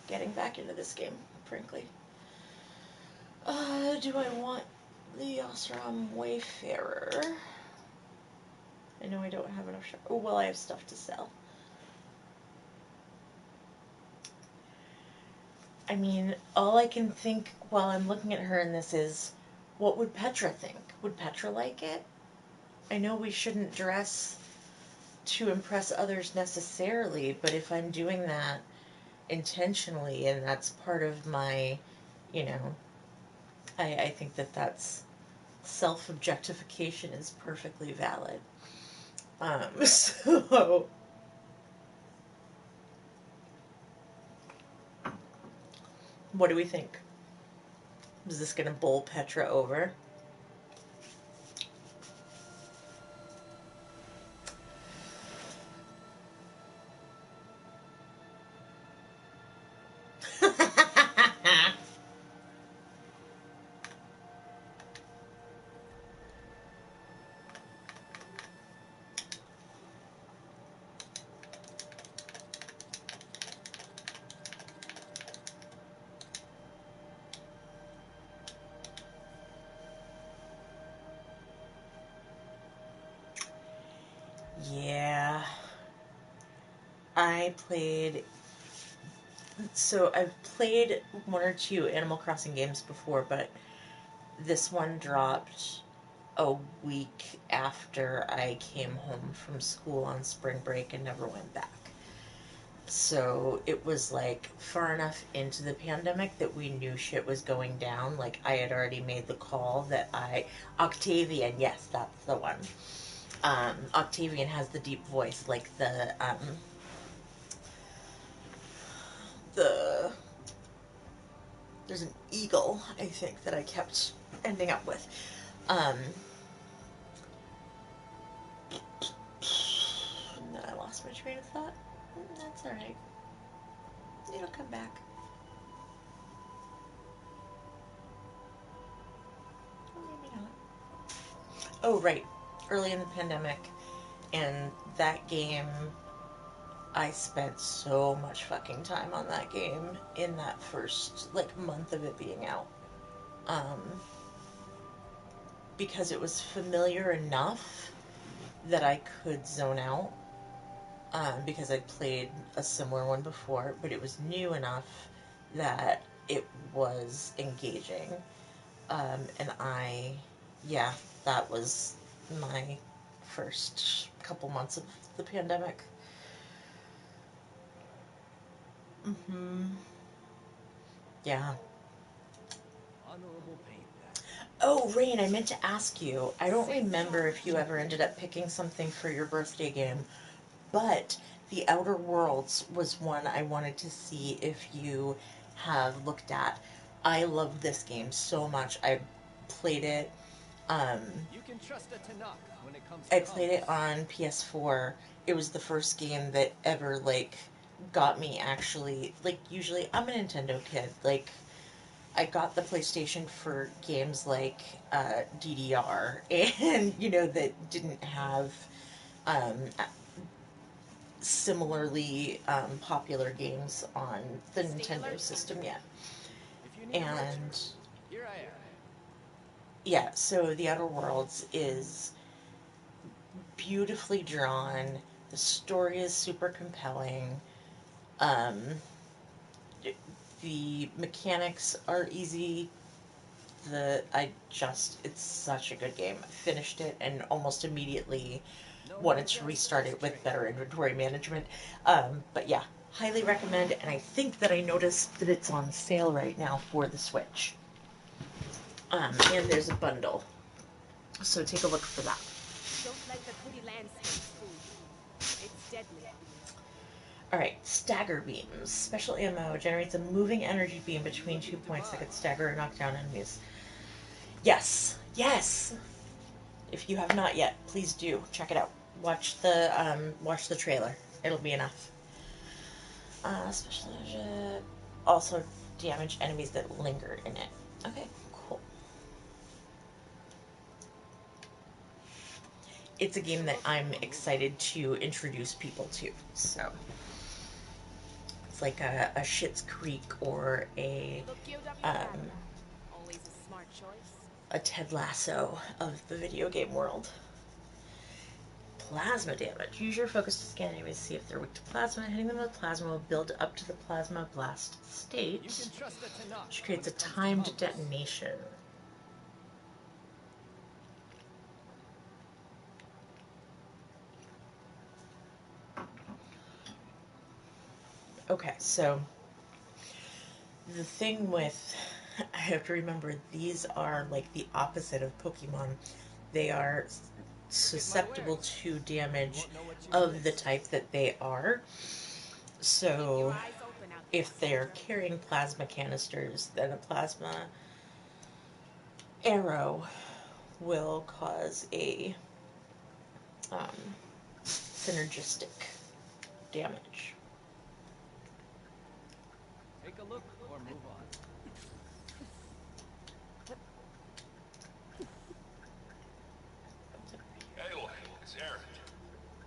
getting back into this game, frankly. Do I want the Osram Wayfarer? I know I don't have enough shop. Oh, well, I have stuff to sell. I mean, all I can think while I'm looking at her in this is, what would Petra think? Would Petra like it? I know we shouldn't dress to impress others necessarily, but if I'm doing that intentionally and that's part of my, you know, I think that that's self-objectification is perfectly valid. So what do we think? Is this gonna bowl Petra over? Yeah. So I've played one or two Animal Crossing games before, but this one dropped a week after I came home from school on spring break and never went back. So it was like far enough into the pandemic that we knew shit was going down. Like I had already made the call that Octavian, yes, that's the one. Octavian has the deep voice, like there's an eagle, I think, that I kept ending up with. And then I lost my train of thought. That's alright. It'll come back. Or maybe not. Oh, right. Early in the pandemic. And that game, I spent so much fucking time on that game in that first, month of it being out. Because it was familiar enough that I could zone out. Because I'd played a similar one before, but it was new enough that it was engaging. And that was my first couple months of the pandemic. Yeah. Oh, Rain, I meant to ask you. I don't remember if you ever ended up picking something for your birthday game, but The Outer Worlds was one I wanted to see if you have looked at. I love this game so much. I played it. You can trust a Tanakh when it comes to I played it on PS4. It was the first game that ever got me actually. Usually I'm a Nintendo kid. I got the PlayStation for games like DDR, and you know, that didn't have similarly popular games on the Nintendo system yet. If you need a road trip, And here I am. yeah, so The Outer Worlds is beautifully drawn. The story is super compelling. Um, the mechanics are easy. It's such a good game. I finished it and almost immediately No wanted more to fast restart it with train. better inventory management. But yeah, highly recommend. And I think that I noticed that it's on sale right now for the Switch. And there's a bundle, so take a look for that. Don't let the pretty landscapes fool you. It's deadly. Alright, stagger beams. Special ammo generates a moving energy beam between 2 points that could stagger or knock down enemies. Yes, yes! If you have not yet, please do. Check it out. Watch the trailer. It'll be enough. Special energy. Also damage enemies that linger in it. Okay, cool. It's a game that I'm excited to introduce people to, so... It's like a Schitt's Creek or You look geared up for battle. Always a smart choice. a Ted Lasso of the video game world. Plasma damage. Use your focus to scan enemies to see if they're weak to plasma. Hitting them with plasma will build up to the plasma blast state, You can trust the Tanakh which creates a when it comes to timed combos. detonation. Okay, so the thing with, I have to remember, these are like the opposite of Pokemon. They are susceptible to damage of the type that they are. So if they're carrying plasma canisters, then a plasma arrow will cause a synergistic damage. Take a look or move on. Hey, it's Aaron.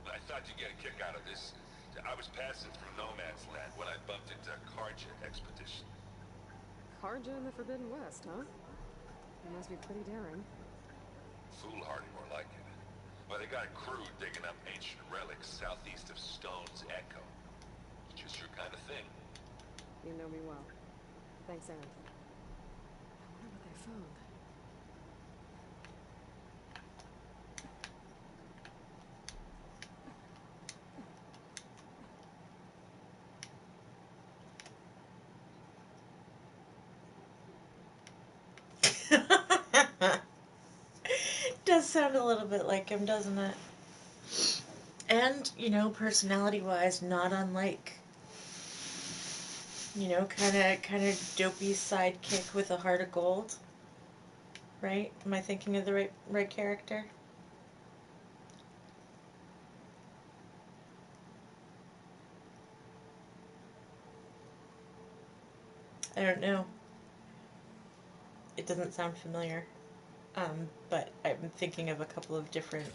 I thought you'd get a kick out of this. I was passing through No Man's Land when I bumped into a Karja expedition. Karja in the Forbidden West, huh? You must be pretty daring. Foolhardy, more like it. Well, they got a crew digging up ancient relics southeast of Stone's Echo. Just your kind of thing. You know me well. Thanks, Aaron. I wonder what they found. Does sound a little bit like him, doesn't it? And, you know, personality-wise, not unlike. You know, kind of dopey sidekick with a heart of gold. Right? Am I thinking of the right character? I don't know. It doesn't sound familiar. But I'm thinking of a couple of different...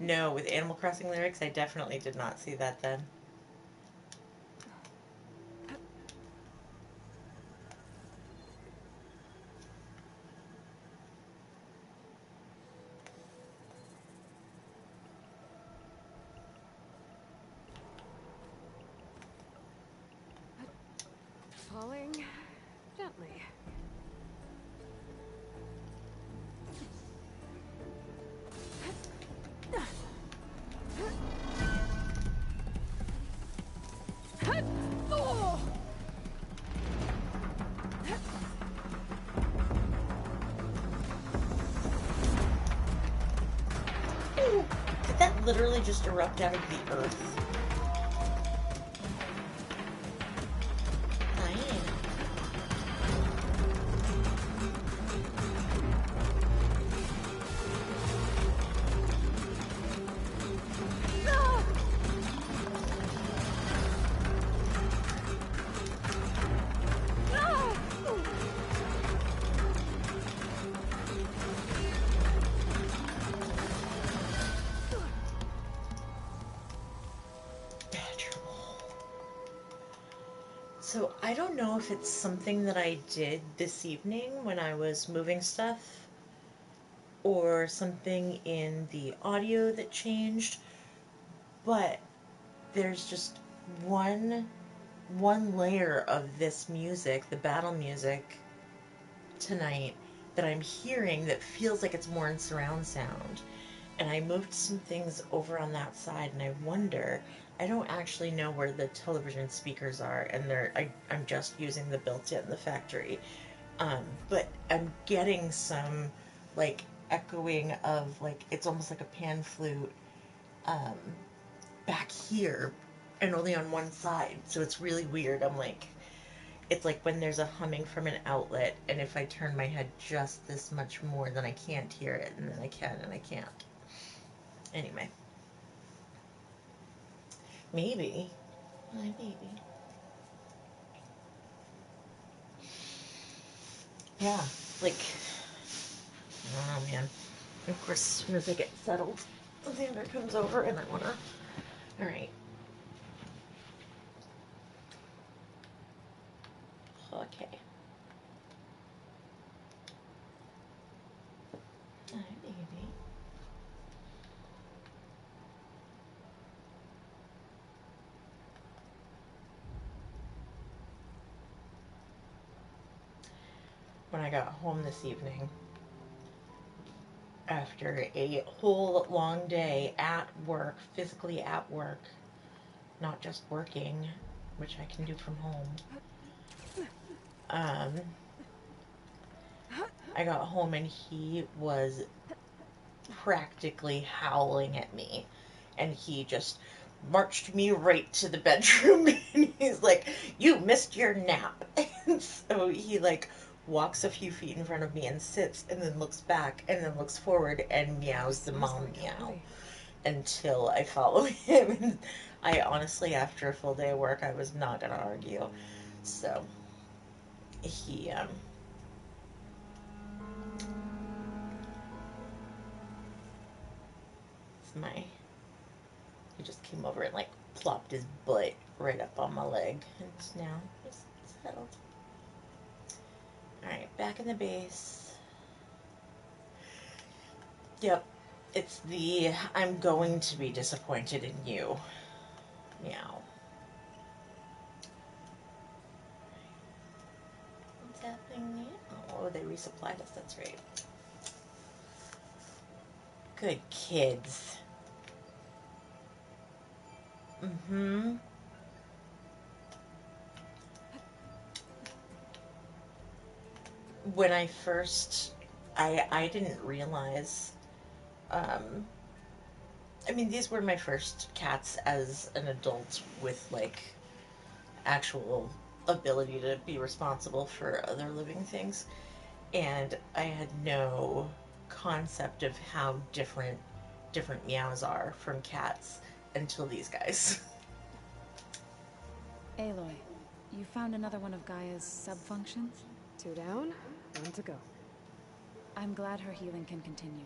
No, with Animal Crossing lyrics, I definitely did not see that then. Falling gently. Ooh, did that literally just erupt out of the earth? Fine. So I don't know if it's something that I did this evening when I was moving stuff or something in the audio that changed, but there's just one layer of this music, the battle music tonight, that I'm hearing that feels like it's more in surround sound. And I moved some things over on that side, and I wonder, I don't actually know where the television speakers are, and I'm just using the built-in, the factory. But I'm getting some, like, echoing of, like, it's almost like a pan flute um, back here, and only on one side. So it's really weird. It's like when there's a humming from an outlet, and if I turn my head just this much more, then I can't hear it, and then I can, and I can't. Anyway. Maybe. Maybe. Yeah, like, I don't know, man. Of course, as soon as I get settled, Xander comes over and I wanna... Alright. Okay. Alright, maybe. When I got home this evening, after a whole long day at work, physically at work, not just working, which I can do from home, I got home and he was practically howling at me. And he just marched me right to the bedroom. And he's like, "You missed your nap." And so he, like, walks a few feet in front of me and sits and then looks back and then looks forward and meows the mom meow until I follow him. And I honestly, after a full day of work, I was not going to argue. So he, he just came over and, like, plopped his butt right up on my leg. And now he's settled. Alright, back in the base. Yep, it's the "I'm going to be disappointed in you" meow. What's happening now? Oh, they resupplied us, that's right. Good kids. Mm-hmm. When I first... I didn't realize... I mean, these were my first cats as an adult with, like, actual ability to be responsible for other living things. And I had no concept of how different meows are from cats until these guys. Aloy, you found another one of Gaia's sub-functions? 2 down, 1 to go. I'm glad her healing can continue.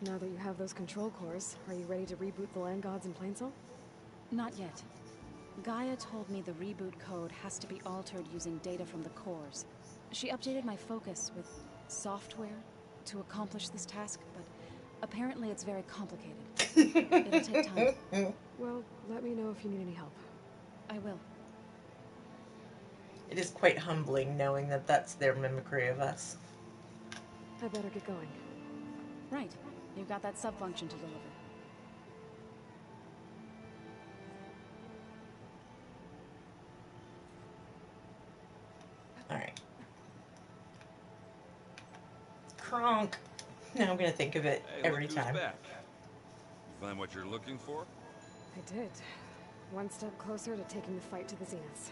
Now that you have those control cores, are you ready to reboot the land gods in Plainsville? Not yet. Gaia told me the reboot code has to be altered using data from the cores. She updated my focus with software to accomplish this task, but apparently it's very complicated. It'll take time. Well, let me know if you need any help. I will. It is quite humbling knowing that that's their mimicry of us. I better get going. Right. You've got that sub-function to deliver. Alright. Kronk. Now I'm gonna think of it every time. Back. You find what you're looking for? I did. One step closer to taking the fight to the zeniths.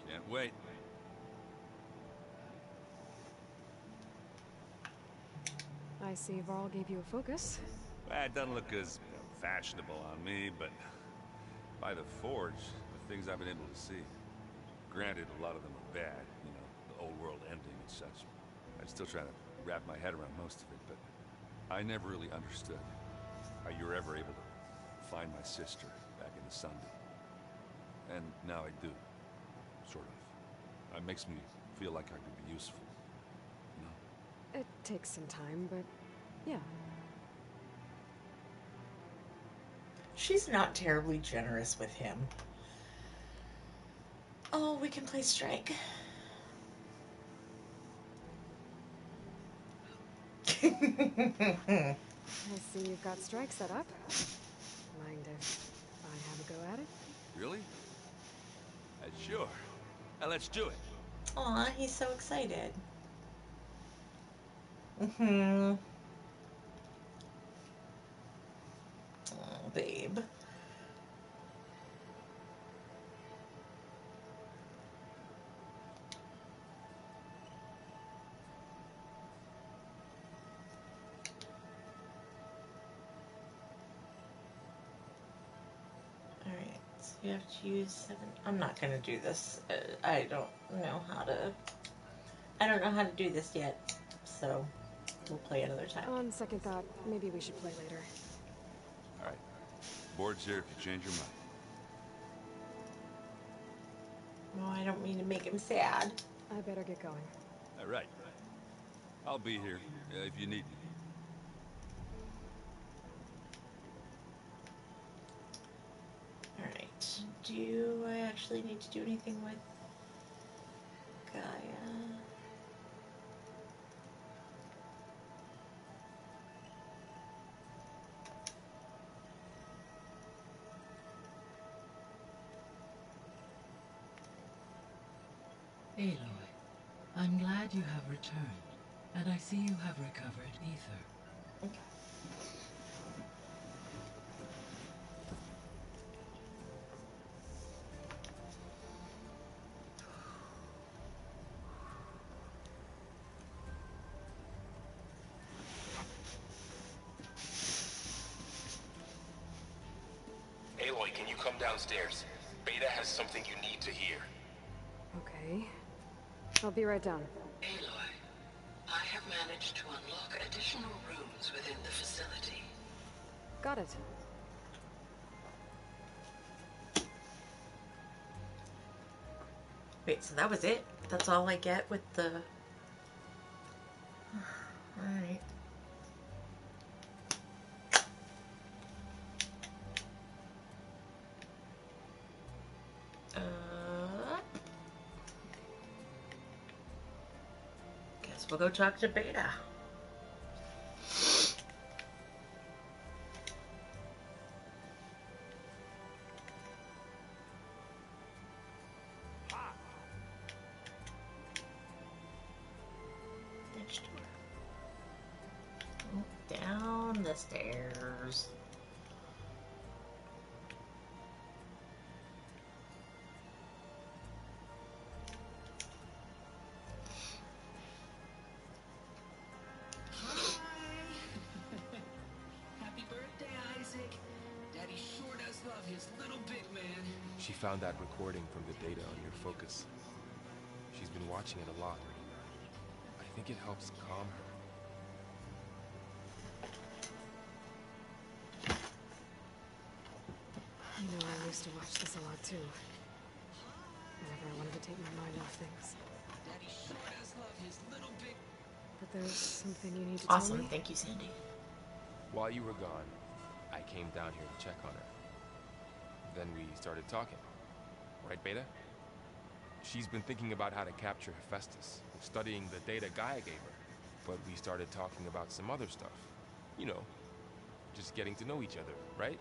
Can't wait. I see Varl gave you a focus. Well, it doesn't look as fashionable on me, but by the Forge, the things I've been able to see. Granted, a lot of them are bad, you know, the old world ending and such. I'm still trying to wrap my head around most of it, but I never really understood how you were ever able to find my sister back in the Sunday. And now I do. Sort of. It makes me feel like I could be useful. You know? It takes some time, but yeah. She's not terribly generous with him. Oh, we can play Strike. I see you've got Strike set up. Mind if I have a go at it? Really? Sure. Let's do it. Aw, he's so excited. Mm-hmm. Oh, babe. Alright, so you have to use 7. I'm not gonna do this. I don't know how to do this yet. So, we'll play another time. On second thought, maybe we should play later. Alright. Board's here if you change your mind. Oh, I don't mean to make him sad. I better get going. Alright. I'll be here if you need me. Alright. Do I actually need to do anything with Gaia? Aloy, I'm glad you have returned, and I see you have recovered ether. Okay. Aloy, can you come downstairs? Beta has something you need to hear. Okay. I'll be right down. Aloy, I have managed to unlock additional rooms within the facility. Got it. Wait, so that was it? That's all I get with the... Alright. Guess we'll go talk to Beta. Next door. Oh, down the stairs. Happy birthday, Isaac. Daddy sure does love his little big man. She found that recording from the data on your focus. She's been watching it a lot. I think it helps calm her. You know, I used to watch this a lot too. Whenever I wanted to take my mind off things. Daddy sure does love his little big... But there's something you need to tell Awesome, me? thank you, Sandy. While you were gone, I came down here to check on her. Then we started talking. Right, Beta? She's been thinking about how to capture Hephaestus, studying the data Gaia gave her. But we started talking about some other stuff. You know, just getting to know each other, right?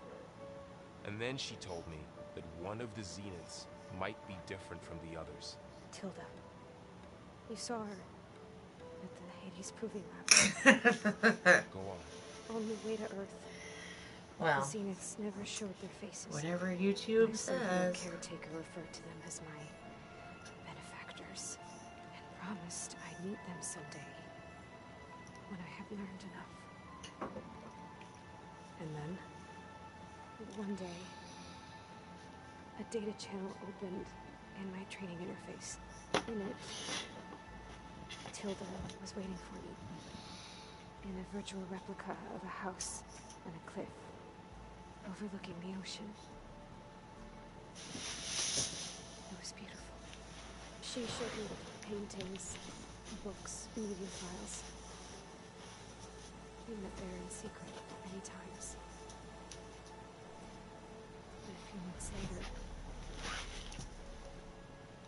And then she told me that one of the Zeniths might be different from the others. Tilda. You saw her at the Hades Proving Lab. Go on. On the way to Earth. Well, The Zeniths never showed their faces. whatever YouTube My says. caretaker referred to them as my benefactors and promised I'd meet them someday when I had learned enough. And then, one day, a data channel opened in my training interface. In it, Tilda was waiting for me. in a virtual replica of a house on a cliff overlooking the ocean. It was beautiful. She showed me paintings, books, media files. We met there in secret many times. But a few months later,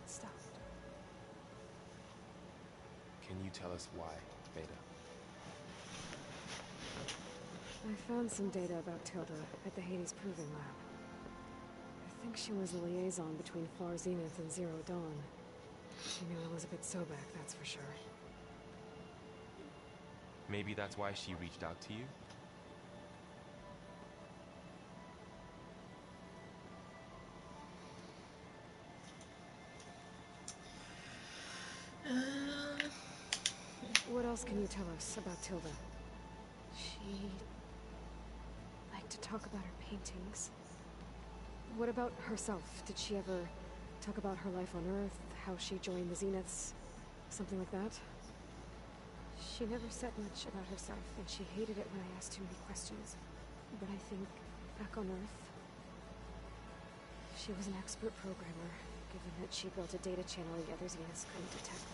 it stopped. Can you tell us why, Beta? I found some data about Tilda at the Hades Proving Lab. I think she was a liaison between Far Zenith and Zero Dawn. She knew Elizabeth Sobek, that's for sure. Maybe that's why she reached out to you? What else can you tell us about Tilda? She liked to talk about her paintings. What about herself? Did she ever talk about her life on Earth, how she joined the Zeniths, something like that? She never said much about herself, and she hated it when I asked too many questions. But I think, back on Earth, she was an expert programmer, given that she built a data channel the other Zeniths couldn't detect.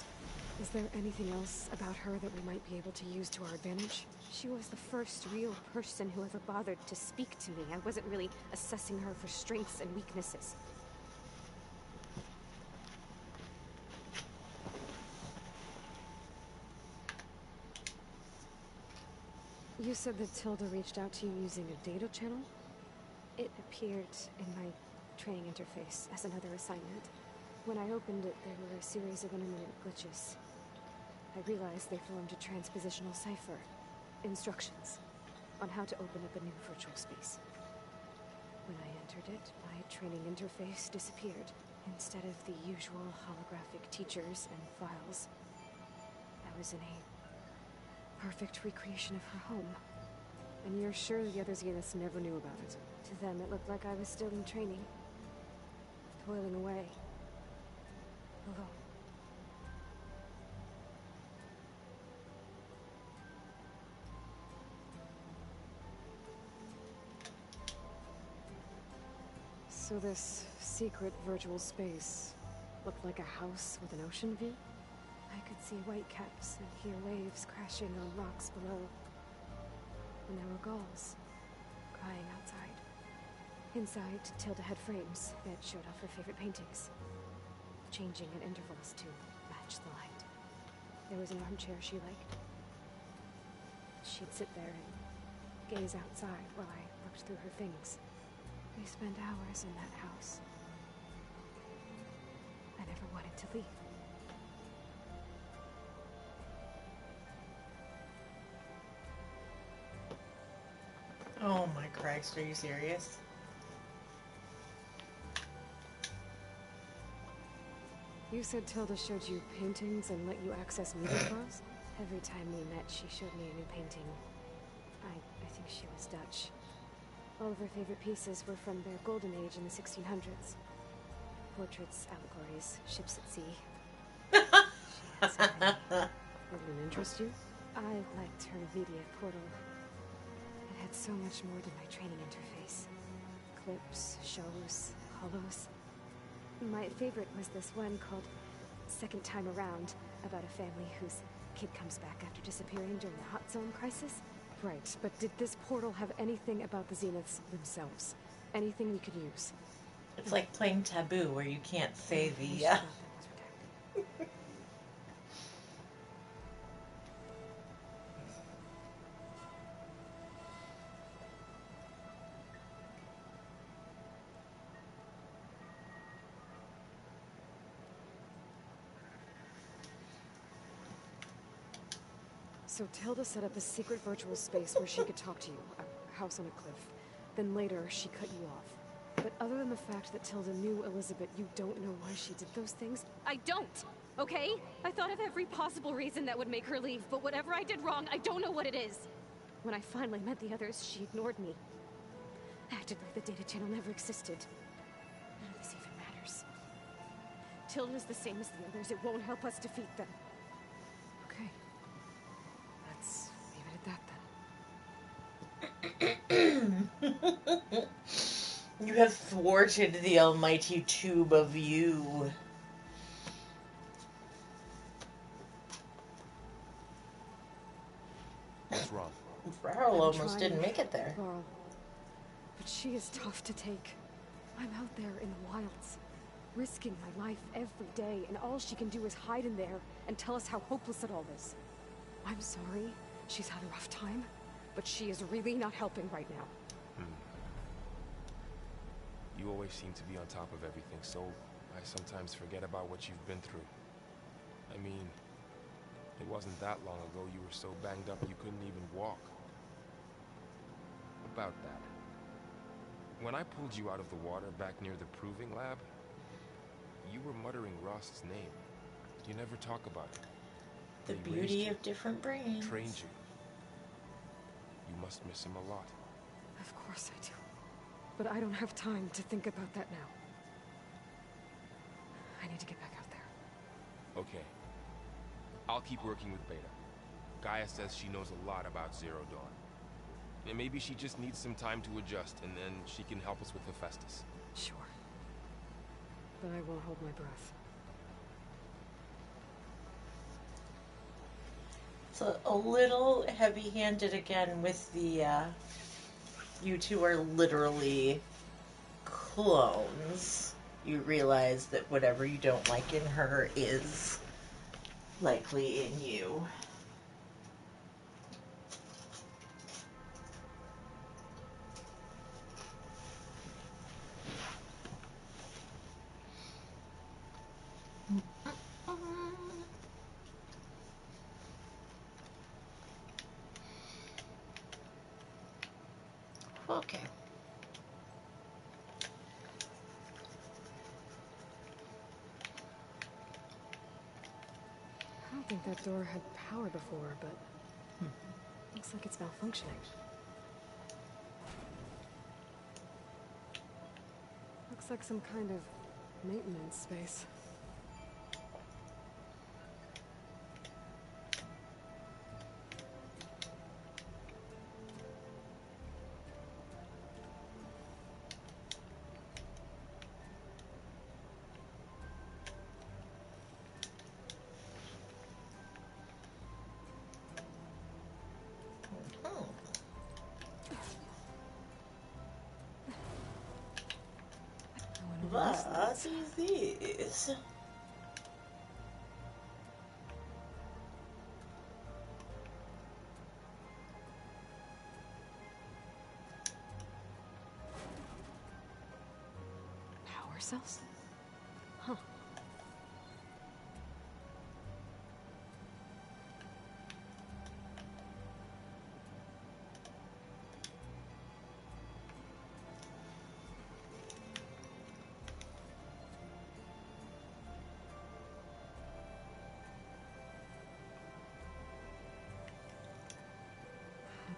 Is there anything else about her that we might be able to use to our advantage? She was the first real person who ever bothered to speak to me. I wasn't really assessing her for strengths and weaknesses. You said that Tilda reached out to you using a data channel? It appeared in my training interface as another assignment. When I opened it, there were a series of intermittent glitches. I realized they formed a transpositional cipher. Instructions on how to open up a new virtual space. When I entered it, my training interface disappeared. Instead of the usual holographic teachers and files, I was in a perfect recreation of her home. And you're sure the other Zeniths never knew about it? To them, it looked like I was still in training. Toiling away. Alone. So this secret virtual space looked like a house with an ocean view? I could see whitecaps and hear waves crashing on rocks below. And there were gulls crying outside. Inside, Tilda had frames that showed off her favorite paintings, changing at intervals to match the light. There was an armchair she liked. She'd sit there and gaze outside while I looked through her things. We spent hours in that house. I never wanted to leave. Oh my Christ, are you serious? You said Tilda showed you paintings and let you access media files? Every time we met, she showed me a new painting. I think she was Dutch. All of her favorite pieces were from their golden age in the 1600s. Portraits, allegories, ships at sea. She had something that didn't interest you? I liked her media portal. It had so much more than my training interface. Clips, shows, holos. My favorite was this one called Second Time Around, about a family whose kid comes back after disappearing during the Hot Zone crisis. Right, but did this portal have anything about the Zeniths themselves? Anything we could use? It's like playing Taboo, where you can't say the... Information about them was redacted. So Tilda set up a secret virtual space where she could talk to you, a house on a cliff. Then later, she cut you off. But other than the fact that Tilda knew Elizabeth, you don't know why she did those things? I don't, okay? I thought of every possible reason that would make her leave, but whatever I did wrong, I don't know what it is. When I finally met the others, she ignored me. Acted like the data channel never existed. None of this even matters. Tilda's the same as the others. It won't help us defeat them. Okay. Let's leave it at that You have thwarted the almighty tube of you. What's wrong? Varl almost trying, didn't make it there. Varl. But she is tough to take. I'm out there in the wilds, risking my life every day, and all she can do is hide in there and tell us how hopeless it all is. I'm sorry, she's had a rough time, but she is really not helping right now. You always seem to be on top of everything, so I sometimes forget about what you've been through. I mean, it wasn't that long ago you were so banged up you couldn't even walk. About that. When I pulled you out of the water back near the proving lab, you were muttering Rost's name. You never talk about it. The He beauty raised you, of different brains. trained you. You must miss him a lot. Of course I do. But I don't have time to think about that now. I need to get back out there. Okay. I'll keep working with Beta. Gaia says she knows a lot about Zero Dawn. And maybe she just needs some time to adjust, and then she can help us with Hephaestus. Sure. But I won't hold my breath. So a little heavy-handed again with the, you two are literally clones. You realize that whatever you don't like in her is likely in you. Okay. I don't think that door had power before, but looks like it's malfunctioning. Looks like some kind of maintenance space. What is this? Power cells? Huh.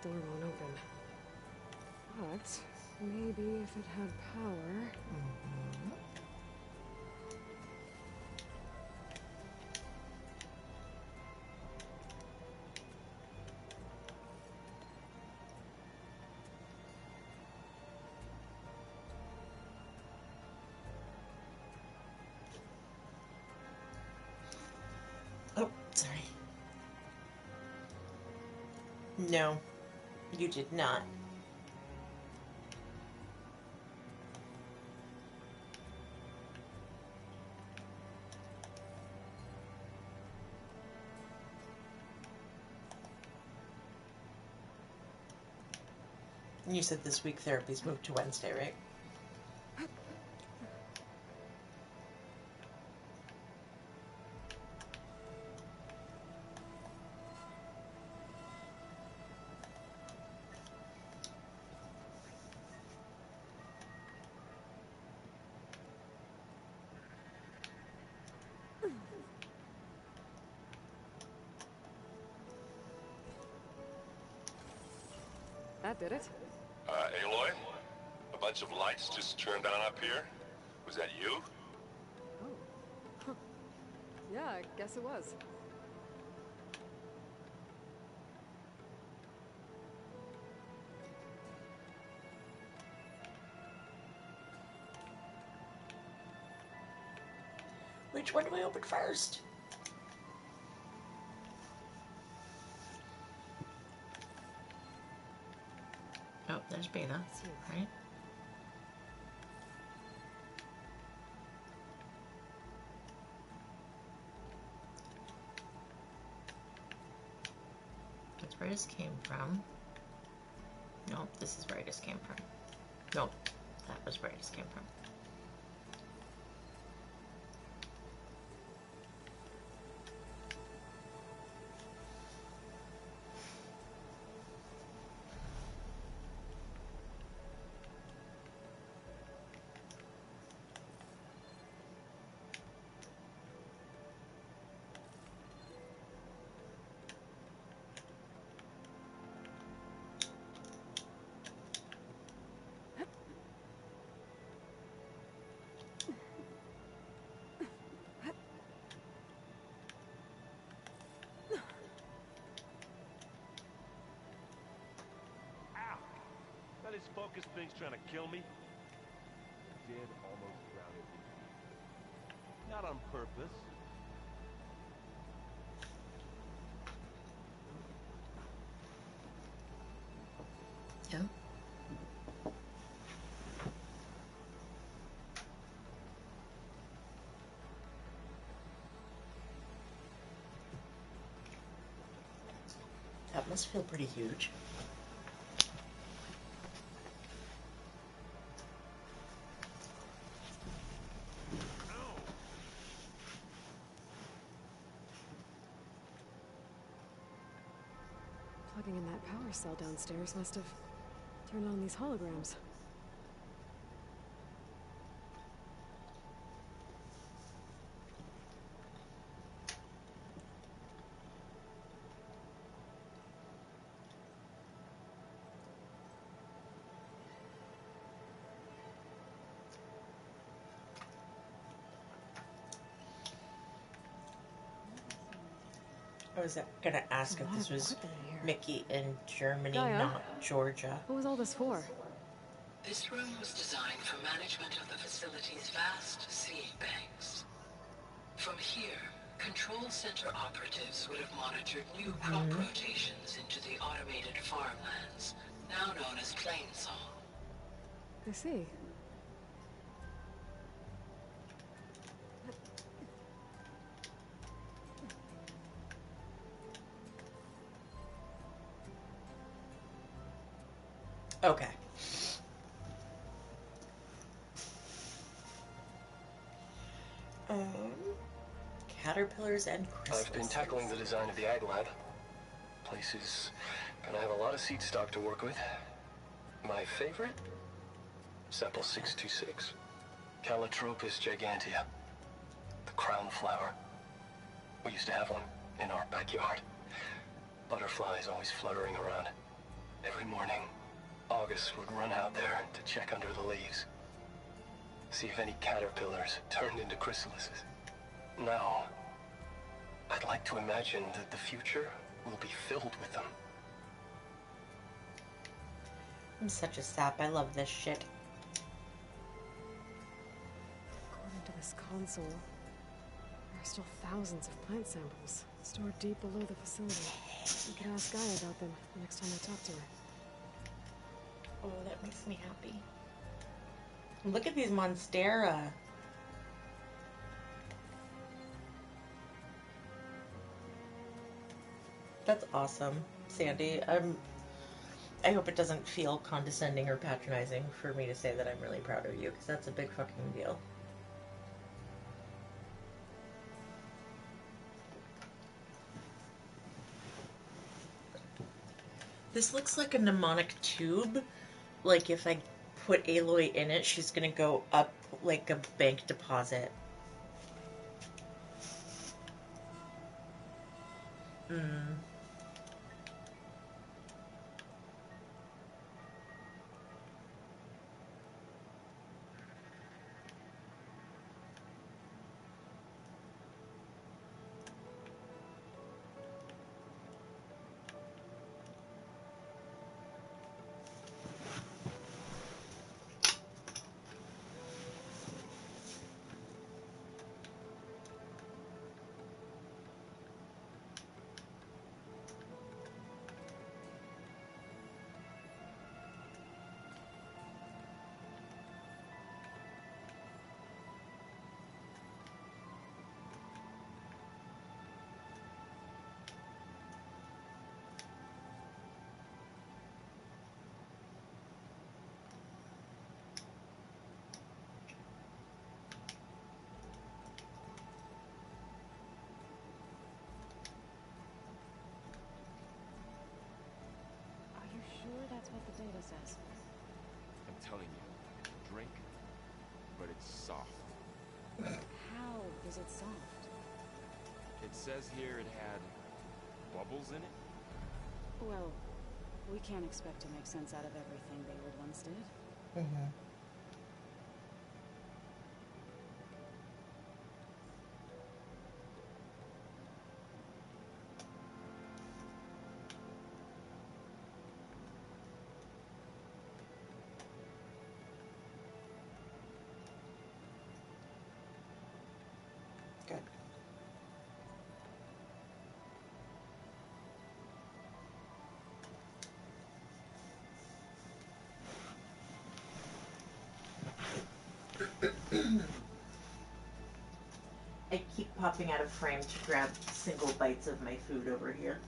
The door won't open. But maybe if it had power... Oh, sorry. No, you did not. You said this week therapy's moved to Wednesday, right? That did it. Aloy? A bunch of lights just turned on up here? Was that you? Oh. Huh. Yeah, I guess it was. Which one do I open first? Oh, there's Beta, right? That's where this came from. Nope, this is where I just came from. Nope, that was where I just came from. That is focus thing's trying to kill me. I did almost drown it. Not on purpose. Yeah. That must feel pretty huge. Plugging in that power cell downstairs must have turned on these holograms. I was gonna ask if this was Mickey in Germany, Gaia, not Georgia. what was all this for? This room was designed for management of the facility's vast seed banks. From here, control center operatives would have monitored new crop rotations into the automated farmlands, now known as Plainsong. I see. Okay. Caterpillars and crystals. I've been tackling the design of the Ag Lab. Place is gonna have a lot of seed stock to work with. My favorite? Sample 626. Calotropis gigantea. The crown flower. We used to have one in our backyard. Butterflies always fluttering around. Every morning, August would run out there to check under the leaves. See if any caterpillars turned into chrysalises. Now, I'd like to imagine that the future will be filled with them. I'm such a sap. I love this shit. According to this console, there are still thousands of plant samples stored deep below the facility. We can ask Gaia about them the next time I talk to her. Oh, that makes me happy. Look at these Monstera. That's awesome, Sandy. I hope it doesn't feel condescending or patronizing for me to say that I'm really proud of you, because that's a big fucking deal. This looks like a mnemonic tube. Like if I put Aloy in it, she's gonna go up like a bank deposit. soft. How is it soft? It says here it had bubbles in it. Well, we can't expect to make sense out of everything Baylor once did. Mm-hmm. Good. I keep popping out of frame to grab single bites of my food over here.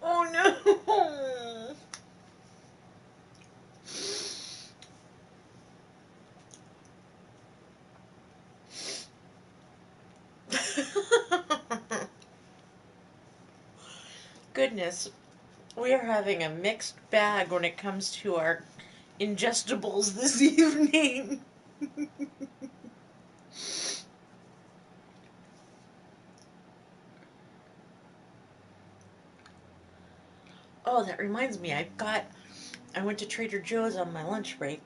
Oh no! Goodness, we are having a mixed bag when it comes to our ingestibles this evening. Oh, that reminds me, I went to Trader Joe's on my lunch break.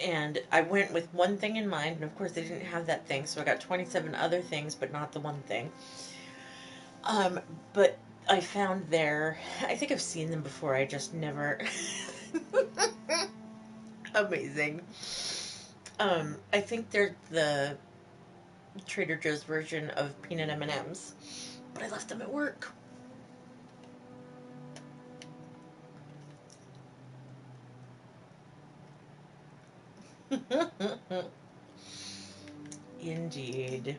And I went with one thing in mind, and of course they didn't have that thing, so I got 27 other things, but not the one thing. But I found I think I've seen them before, I just never... Amazing. I think they're the Trader Joe's version of peanut M&Ms, but I left them at work. Indeed.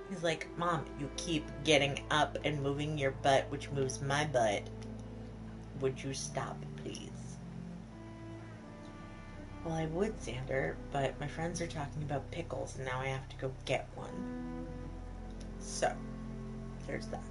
He's like, Mom, you keep getting up and moving your butt, which moves my butt. Would you stop, please? Well, I would, Xander, but my friends are talking about pickles, and now I have to go get one. So, there's that.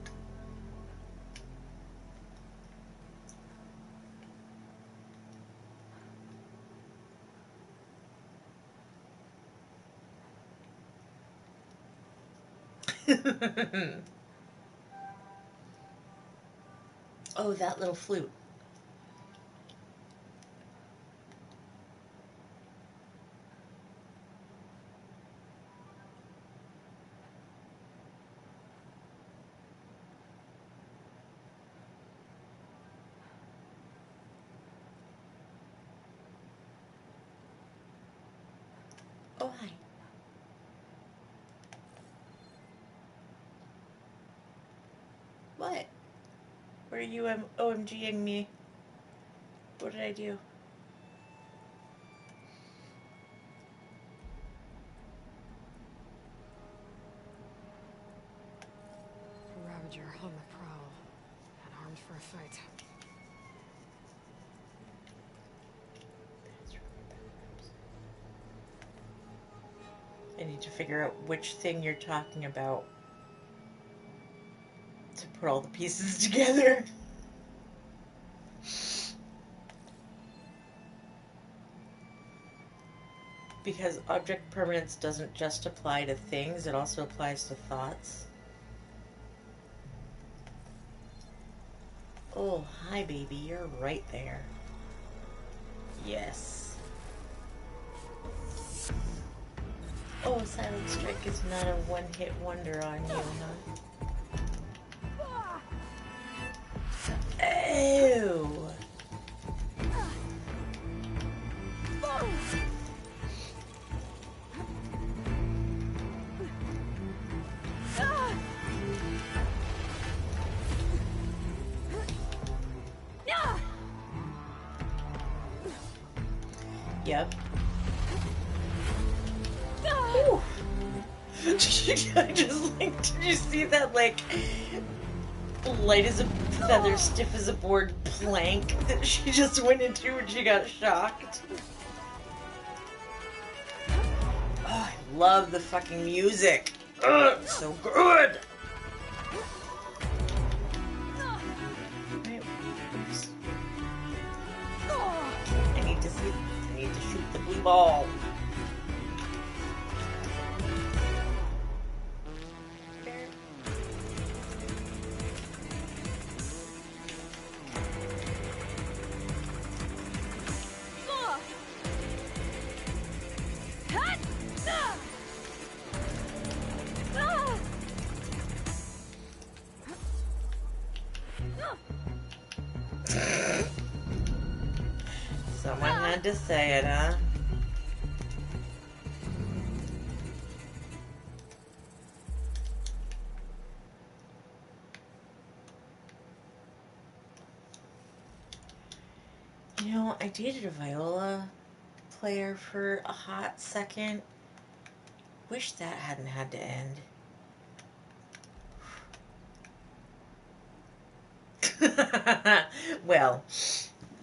Oh, that little flute. Oh, hi. What? What are you OMGing me? What did I do? Ravager on the prowl, and armed for a fight. I need to figure out which thing you're talking about to put all the pieces together. Because object permanence doesn't just apply to things, it also applies to thoughts. Oh, hi baby, you're right there. Yes. Oh, Silent Strike is not a one-hit wonder on you, huh? Ew! Yep. Ooh. I just like, did you see that, like, light as a feather, stiff as a board plank that she just went into when she got shocked? Oh, I love the fucking music. Ugh, it's so good! Right, oops. I need to shoot the blue ball. Someone had to say it, huh? You know, I dated a viola player for a hot second. Wish that hadn't had to end. Well,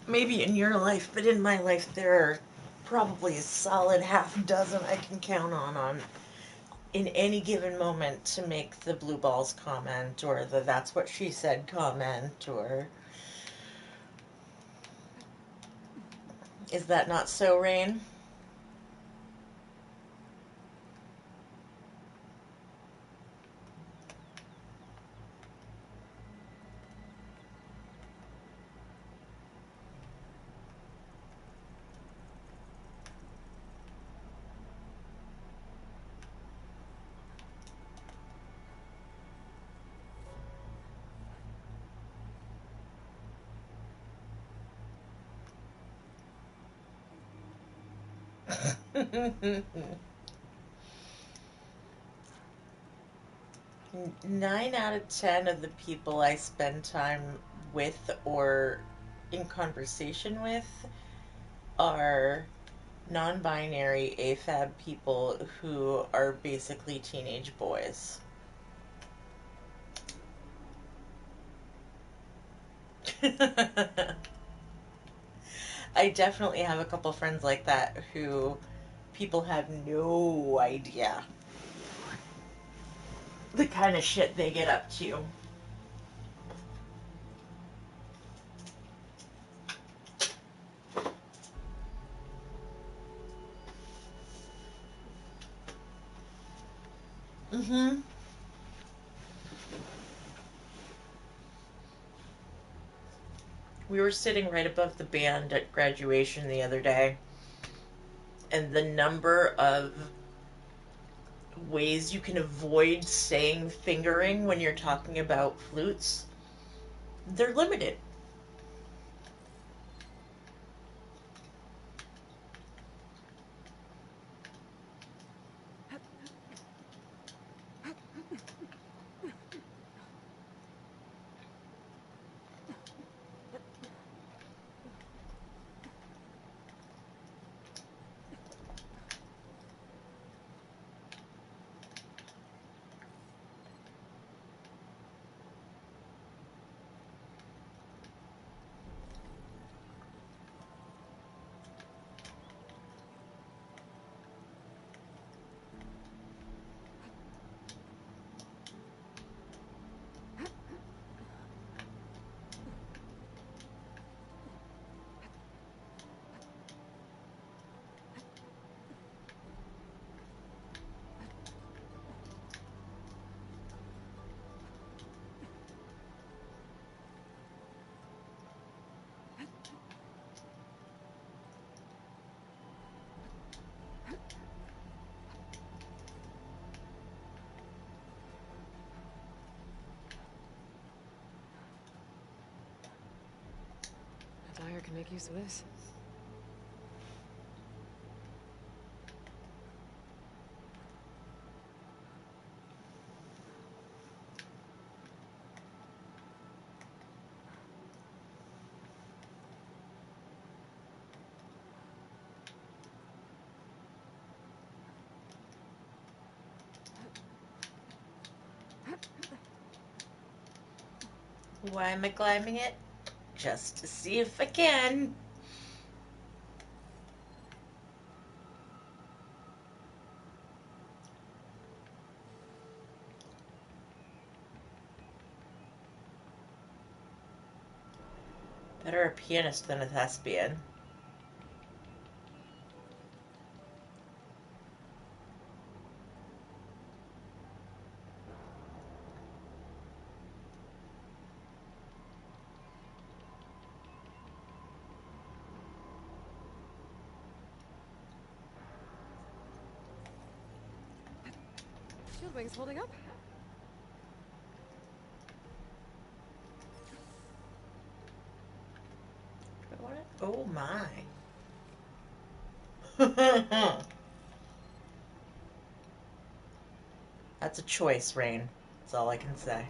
maybe in your life, but in my life there are probably a solid half dozen I can count on in any given moment to make the blue balls comment, or the that's what she said comment, or... Is that not so, Rain? Nine out of 10 of the people I spend time with or in conversation with are non-binary AFAB people who are basically teenage boys. I definitely have a couple friends like that who people have no idea the kind of shit they get up to. Mm-hmm. We were sitting right above the band at graduation the other day, and the number of ways you can avoid saying fingering when you're talking about flutes, they're limited. make use of this. Why am I climbing it? Just to see if I can. Better a pianist than a thespian. Shield wings holding up? What? Oh my. That's a choice, Rain. That's all I can say.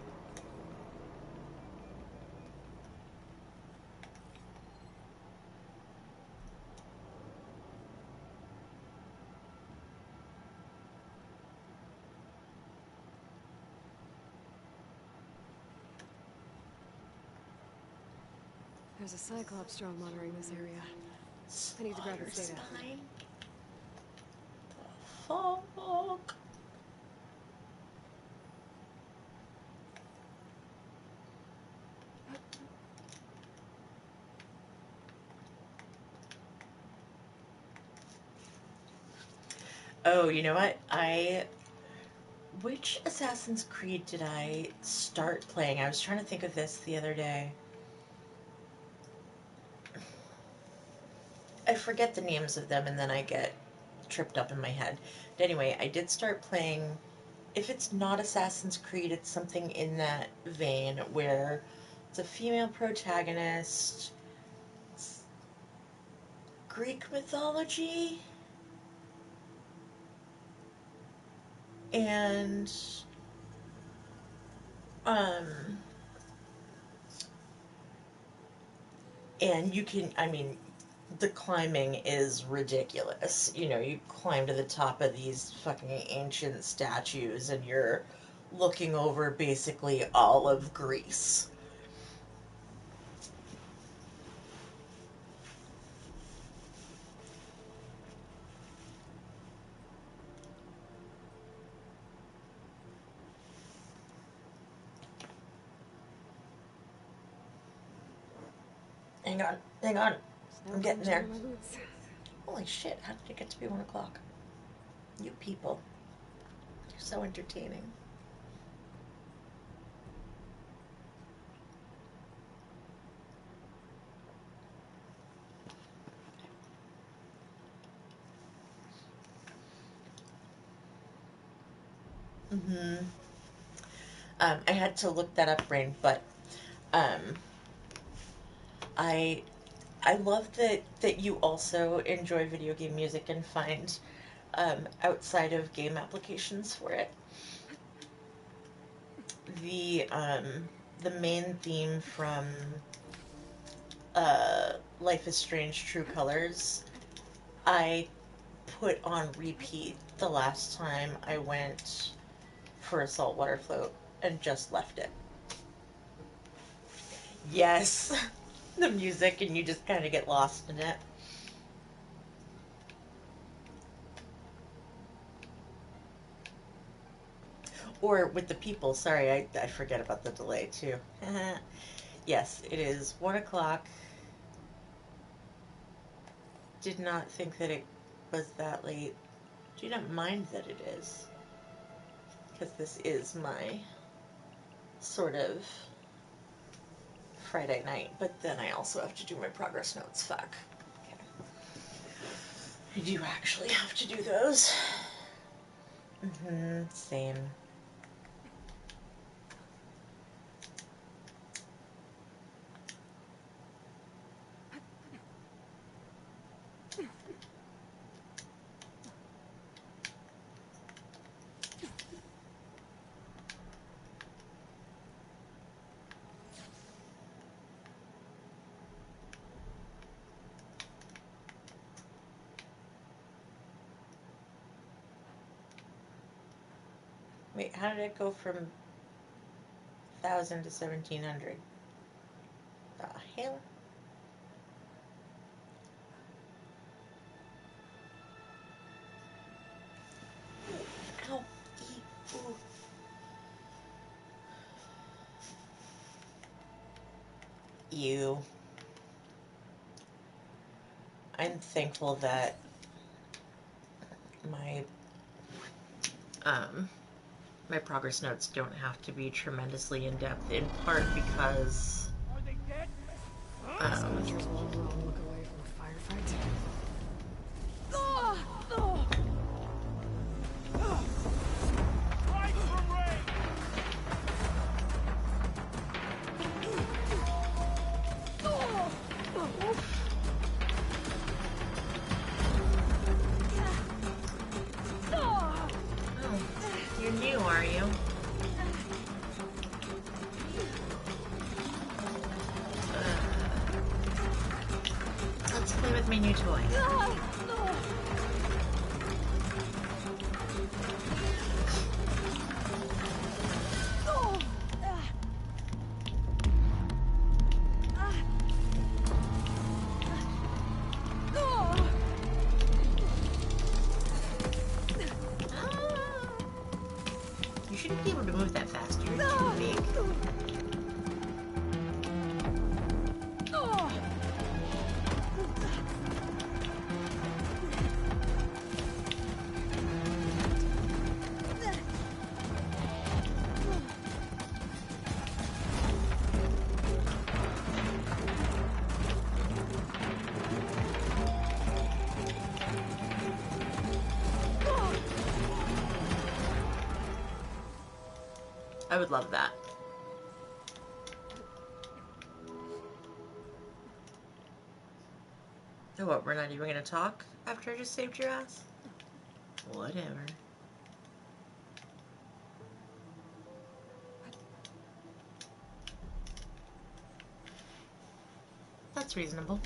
There's a Cyclops drone monitoring this area. I need to grab its data. Spine. Fuck. Oh, you know what? Which Assassin's Creed did I start playing? I was trying to think of this the other day. I forget the names of them and then I get tripped up in my head. But anyway, I did start playing. If it's not Assassin's Creed, it's something in that vein where it's a female protagonist. It's Greek mythology. And um and you can, I mean, the climbing is ridiculous. You know, you climb to the top of these fucking ancient statues and you're looking over basically all of Greece. Hang on, hang on. I'm getting there. My boots. Holy shit, how did it get to be 1 o'clock? You people. You're so entertaining. Mm-hmm. I had to look that up, Rain, but um, I love that you also enjoy video game music and find outside of game applications for it. The main theme from Life is Strange: True Colors, I put on repeat the last time I went for a saltwater float and just left it. Yes, the music, and you just kind of get lost in it. Or with the people. Sorry, I forget about the delay too. Yes, it is 1 o'clock. Did not think that it was that late. Do not mind that it is. Because this is my sort of Friday night. But then I also have to do my progress notes. Fuck. Okay. I do actually have to do those. Mm-hmm. Same. Wait, how did it go from 1,000 to 1,700? The hell? Ow. Ooh. You. I'm thankful that my my progress notes don't have to be tremendously in depth, in part because Scavengers will a long look away from a firefight. you're new, are you? Let's play with my new toy. You shouldn't be able to move that fast. You're too big. I would love that. Oh, what, we're not even gonna talk after I just saved your ass? Whatever. That's reasonable.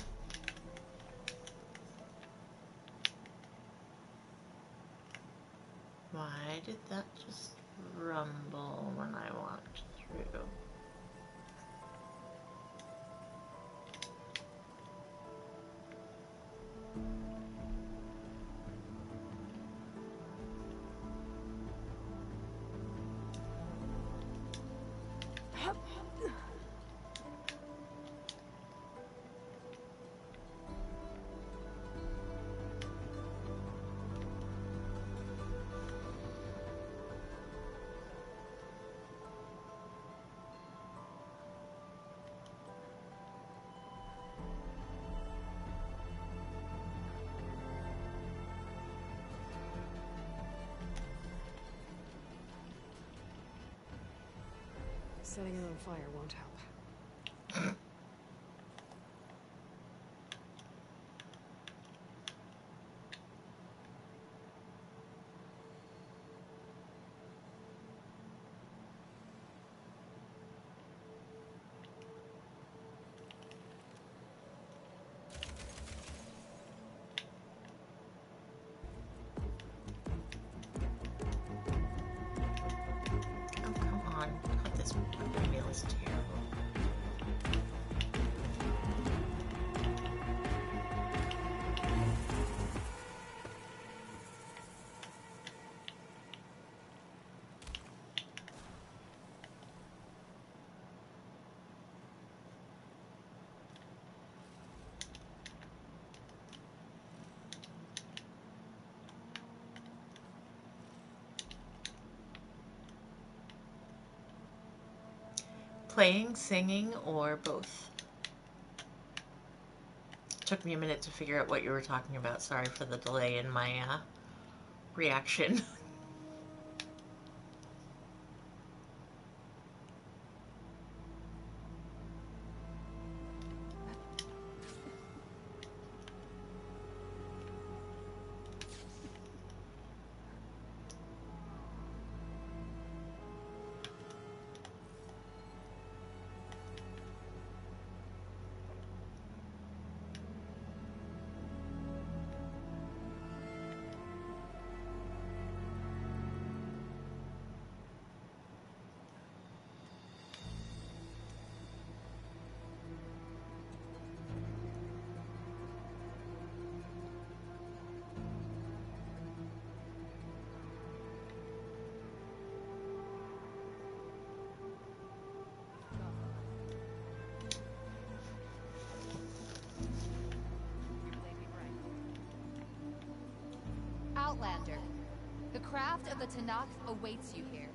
Why did that just rumble when I walked through? Setting it on fire won't help. Oh, come on. God, this meal is terrible. Playing, singing, or both? Took me a minute to figure out what you were talking about. Sorry for the delay in my reaction. Outlander. The craft of the Tanakh awaits you here.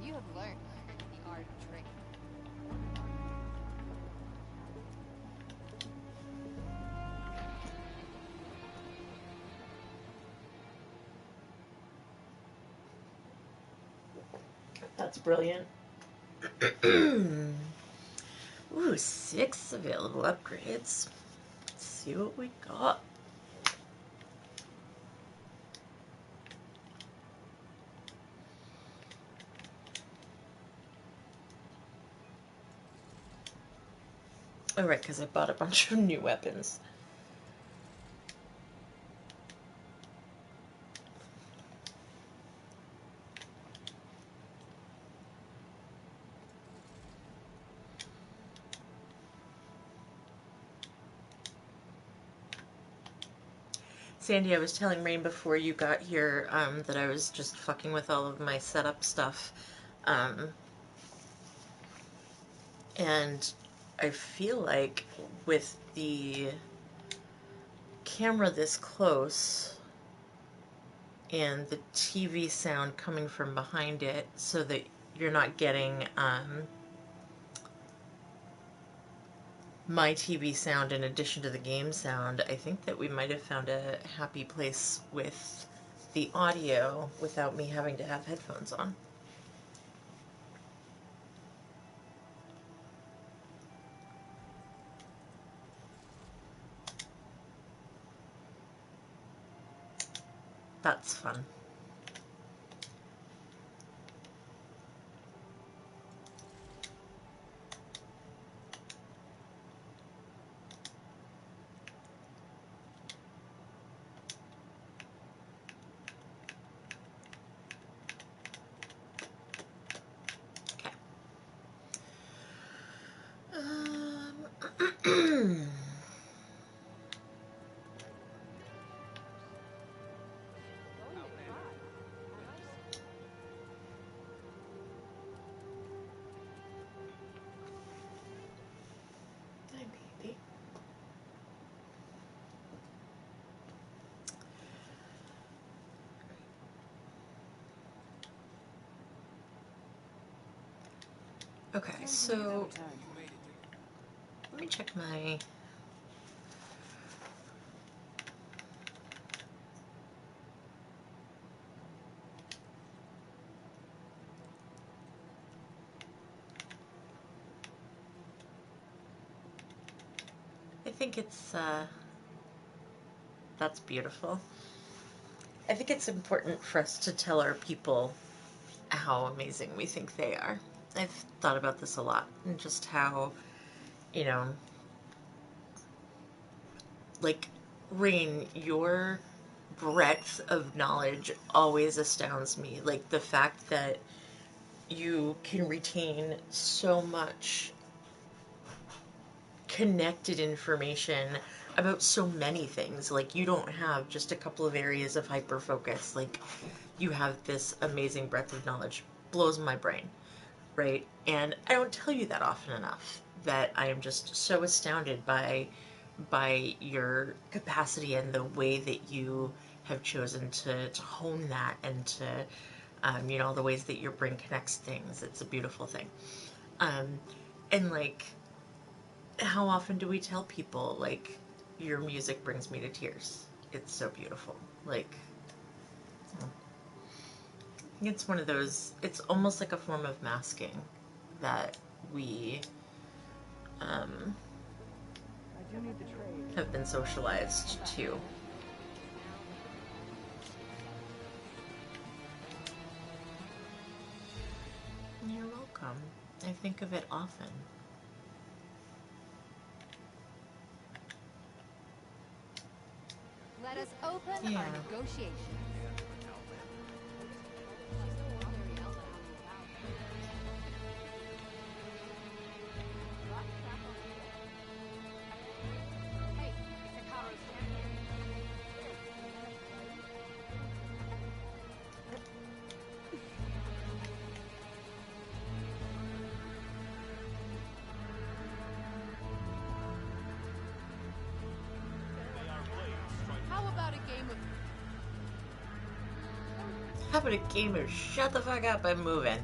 You have learned the art of tricking. That's brilliant. Ooh, 6 available upgrades. Let's see what we got. Oh, right, because I bought a bunch of new weapons. Sandy, I was telling Rain before you got here that I was just fucking with all of my setup stuff. And I feel like with the camera this close and the TV sound coming from behind it so that you're not getting my TV sound in addition to the game sound, I think that we might have found a happy place with the audio without me having to have headphones on. That's fun. Okay, so let me check my... I think it's, that's beautiful. I think it's important for us to tell our people how amazing we think they are. I've thought about this a lot, and just how, you know, like, Rain, your breadth of knowledge always astounds me. Like, the fact that you can retain so much connected information about so many things. Like, you don't have just a couple of areas of hyper focus. Like, you have this amazing breadth of knowledge. Blows my brain, right? And I don't tell you that often enough, that I am just so astounded by your capacity and the way that you have chosen to hone that, and to you know, the ways that your brain connects things. It's a beautiful thing. And like, how often do we tell people, like, your music brings me to tears? It's so beautiful. Like, I think it's one of those, it's almost like a form of masking that we have been socialized to. You're welcome. I think of it often. Let us open our negotiations. How about a game of shut the fuck up, I'm moving?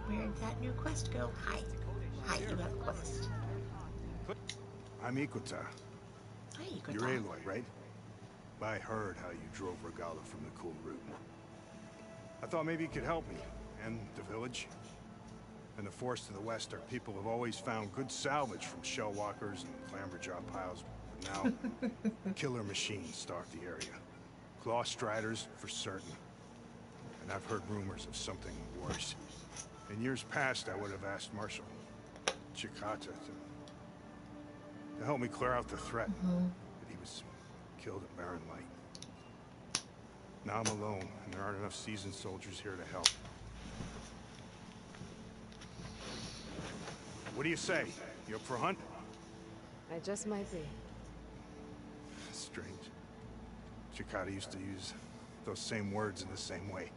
Where'd that new quest go? Hi. Hi, you have a quest. I'm Ikuta. Hi, Ikuta. You're Aloy, right? I heard how you drove Regala from the cool route. I thought maybe you could help me, and the village. In the forest to the west, our people have always found good salvage from shell walkers and clamberjaw piles. Now, killer machines stalk the area. Claw striders, for certain. And I've heard rumors of something worse. In years past, I would have asked Marshal Chikata to help me clear out the threat. But he was killed at Barren Light. Now I'm alone, and there aren't enough seasoned soldiers here to help. What do you say? You up for a hunt? I just might be. Strange. Chikata used to use those same words in the same way.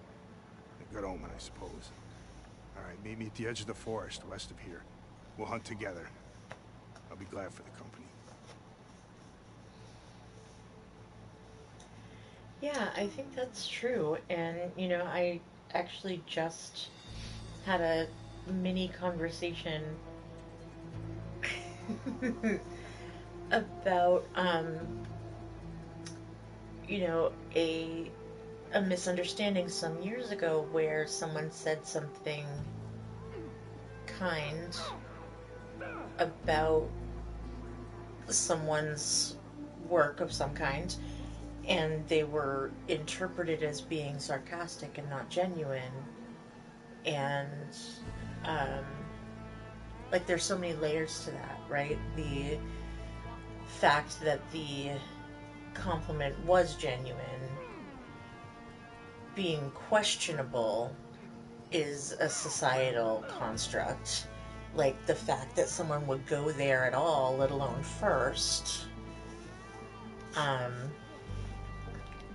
A good omen, I suppose. All right, meet me at the edge of the forest, west of here. We'll hunt together. I'll be glad for the company. Yeah, I think that's true. And, you know, I actually just had a mini conversation about, you know, a misunderstanding some years ago where someone said something kind about someone's work of some kind, and they were interpreted as being sarcastic and not genuine. And like, there's so many layers to that, right? The fact that the compliment was genuine being questionable is a societal construct. Like, the fact that someone would go there at all, let alone first,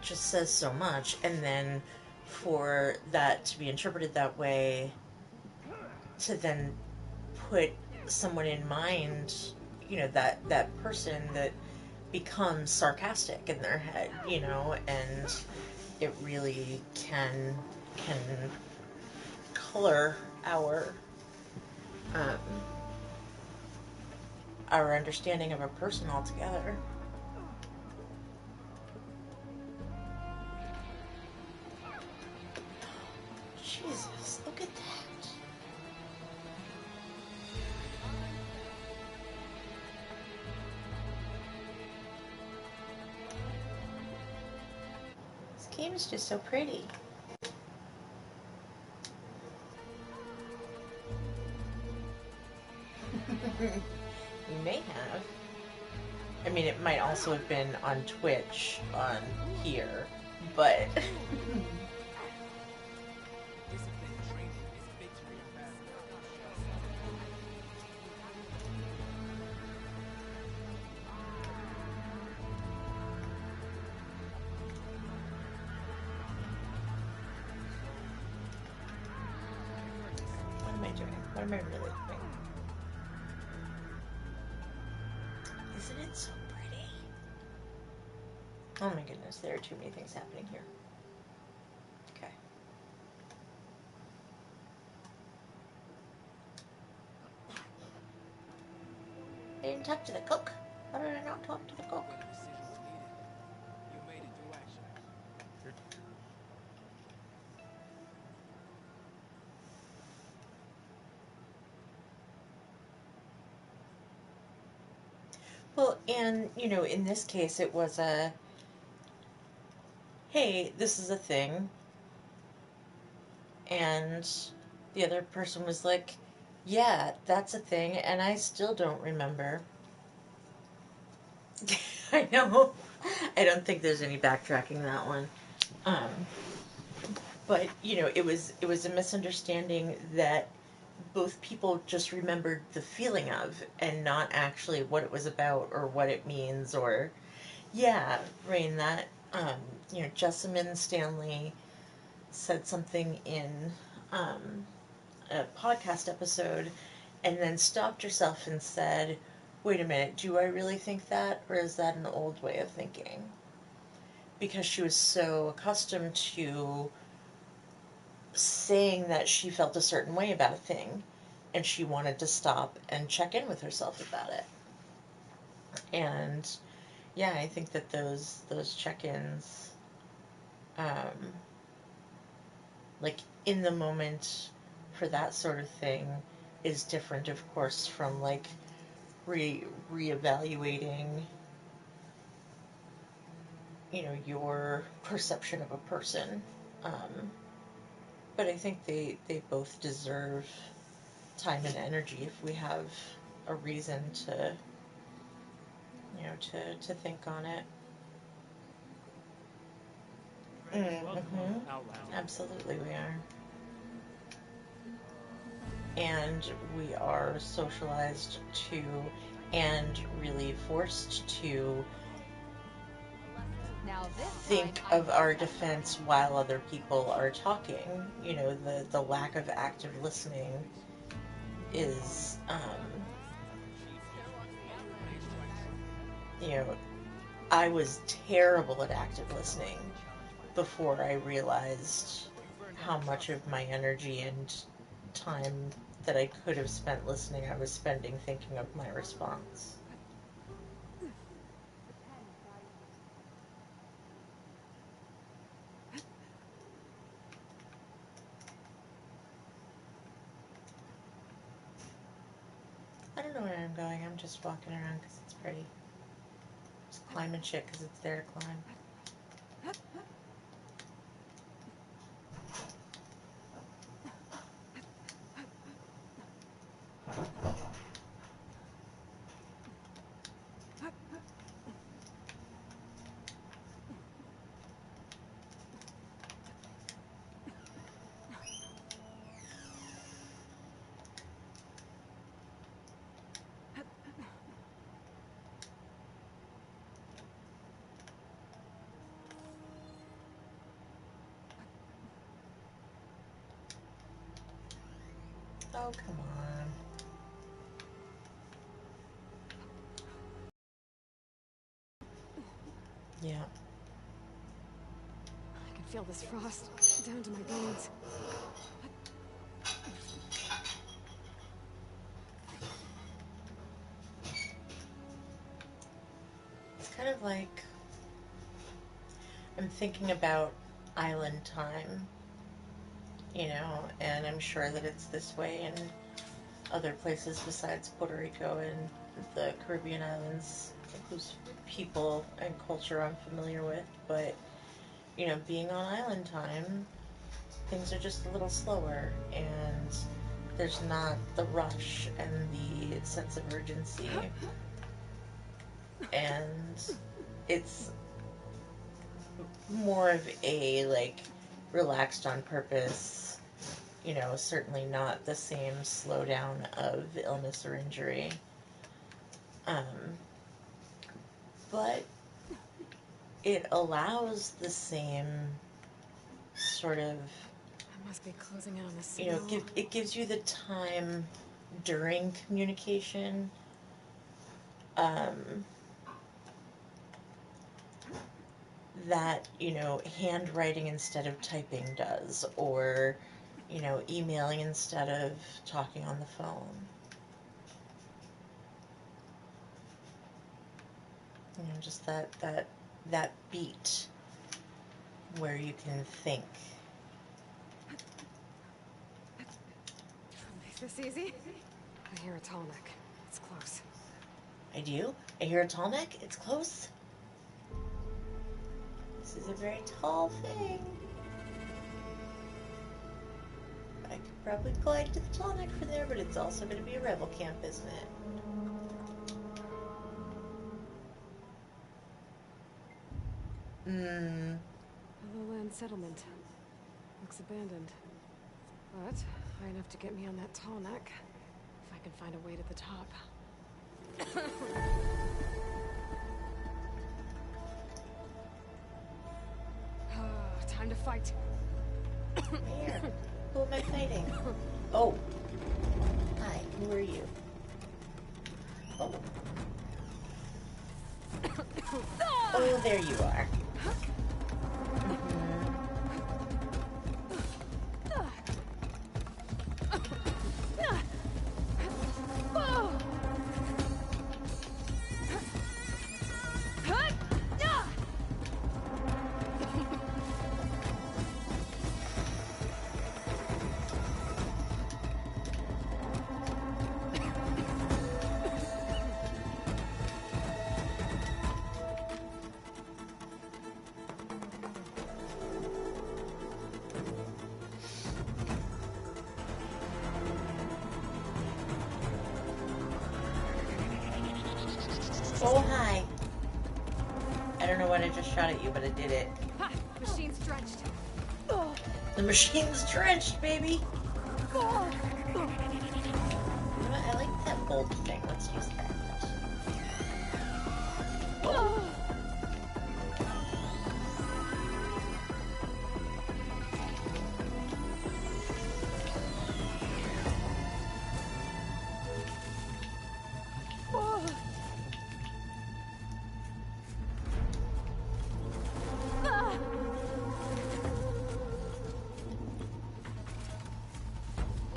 just says so much. And then for that to be interpreted that way, to then put someone in mind, you know, that person that becomes sarcastic in their head, you know, and it really can color our understanding of a person altogether. Jesus, look at that. This game is just so pretty. You may have. I mean, it might also have been on Twitch on here, but... What am I doing? What am I really doing? Isn't it so pretty? Oh my goodness, there are too many things happening here. Okay. I didn't talk to the cook. How did I not talk to the cook? Well, and, you know, in this case, it was a, hey, this is a thing. And the other person was like, yeah, that's a thing, and I still don't remember. I know. I don't think there's any backtracking that one. Um, but, you know, it was a misunderstanding that both people just remembered the feeling of and not actually what it was about or what it means or yeah, Rain, that you know, Jessamine Stanley said something in um, a podcast episode and then stopped herself and said, wait a minute, do I really think that, or is that an old way of thinking? Because she was so accustomed to saying that she felt a certain way about a thing, and she wanted to stop and check in with herself about it. And yeah, I think that those check-ins, um, like in the moment for that sort of thing, is different, of course, from like reevaluating, you know, your perception of a person. Um, but I think they both deserve time and energy if we have a reason to, you know, to think on it. Mm-hmm. Absolutely, we are. And we are socialized to and really forced to think of our defense while other people are talking. You know, the lack of active listening is, you know, I was terrible at active listening before I realized how much of my energy and time that I could have spent listening I was spending thinking of my response. I don't know where I'm going. I'm just walking around because it's pretty. Just climbing shit because it's there to climb. Oh, come on. Yeah. I can feel this frost down to my bones. It's kind of like I'm thinking about island time, you know, and I'm sure that it's this way in other places besides Puerto Rico and the Caribbean islands, whose people and culture I'm familiar with, but, you know, being on island time, things are just a little slower, and there's not the rush and the sense of urgency, and it's more of a, like, relaxed on purpose, you know, certainly not the same slowdown of illness or injury. But it allows the same sort of, I must be closing in on the snow. you know, it gives you the time during communication, that, you know, handwriting instead of typing does, or, you know, emailing instead of talking on the phone. You know, just that beat where you can think. Make this easy? I hear a tall neck. It's close. I do. I hear a tall neck. It's close. This is a very tall thing. I could probably glide to the tall neck from there, but it's also going to be a rebel camp, isn't it? A low-land settlement. Looks abandoned. But high enough to get me on that tall neck. If I can find a way to the top. Time to fight. Here. Who am I fighting? Oh. Hi, who are you? Oh. Oh, there you are. Oh, hi. I don't know what I just shot at you, but I did it. Ha! Machine's drenched. The machine's drenched, baby! You know what? I like that bolt thing. Let's use that.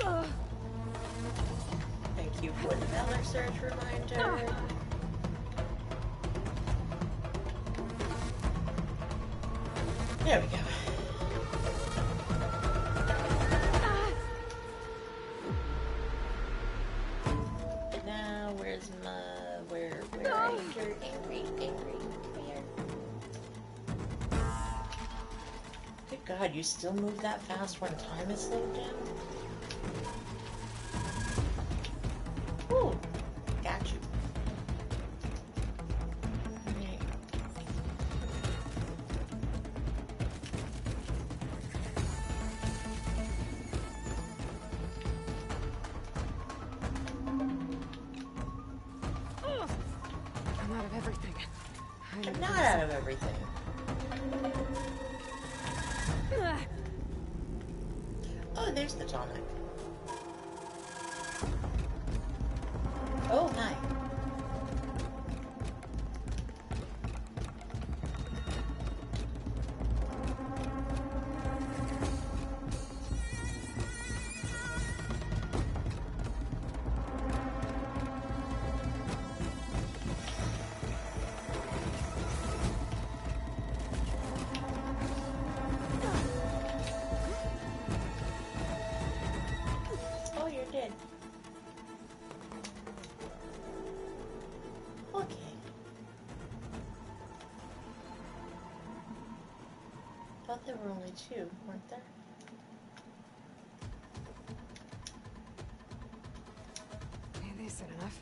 Oh. Thank you for the Valor Surge reminder. There we go. Now, where's my... Where are you? Angry. Come here. Good God, you still move that fast when time is slowed down? Ooh, got you. Okay. I'm out of everything. I'm not out of everything. Oh, there's the tonic. Oh, hi. Oh, you're dead. Okay. Thought there were only two, weren't there? They said enough.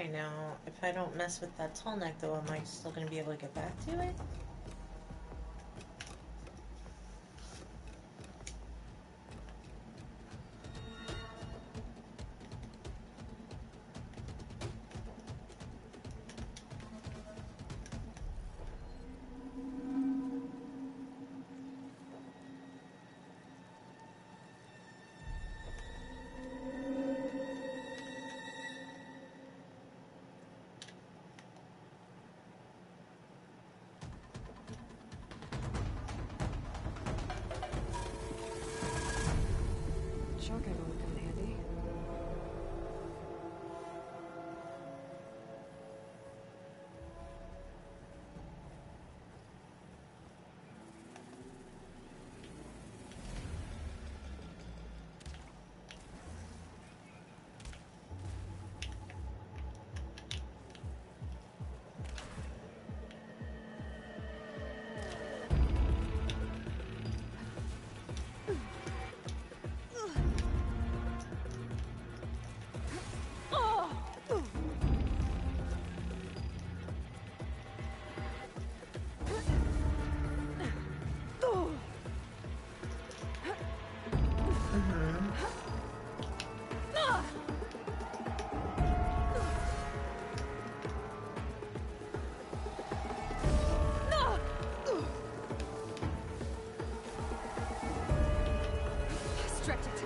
I know. If I don't mess with that tall neck, though, am I still going to be able to get back to it? Shotgun would come in handy. Stretch it.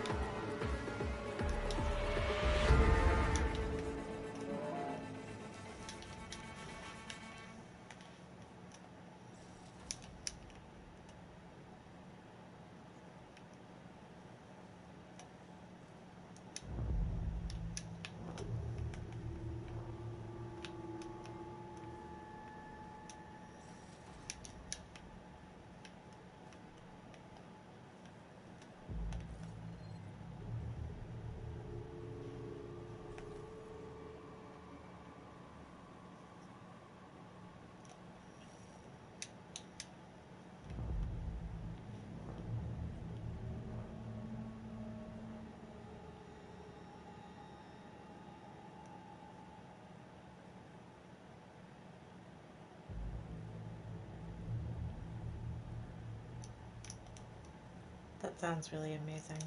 That sounds really amazing.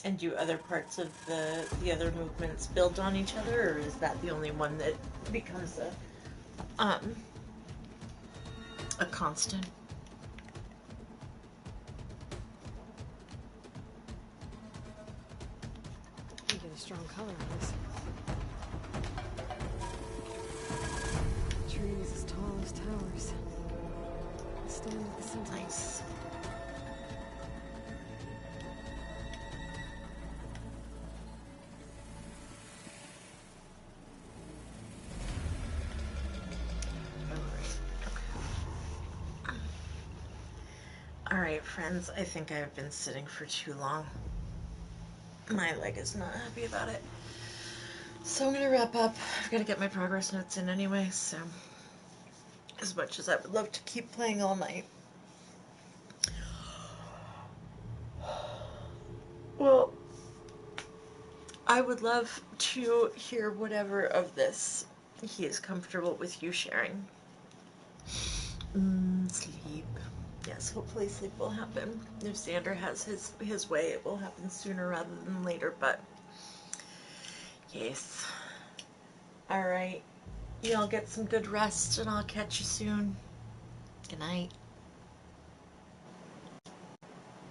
And do other parts of the other movements build on each other, or is that the only one that becomes a constant? You get a strong color on this. Trees as tall as towers. Stand at the center. Nice. Alright, friends, I think I've been sitting for too long. My leg is not happy about it. So I'm gonna wrap up. I've got to get my progress notes in anyway, so as much as I would love to keep playing all night. Well, I would love to hear whatever of this he is comfortable with you sharing. Sleep. Yes, hopefully sleep will happen. If Xander has his way, it will happen sooner rather than later, but yes. Alright. Y'all get some good rest, and I'll catch you soon. Good night.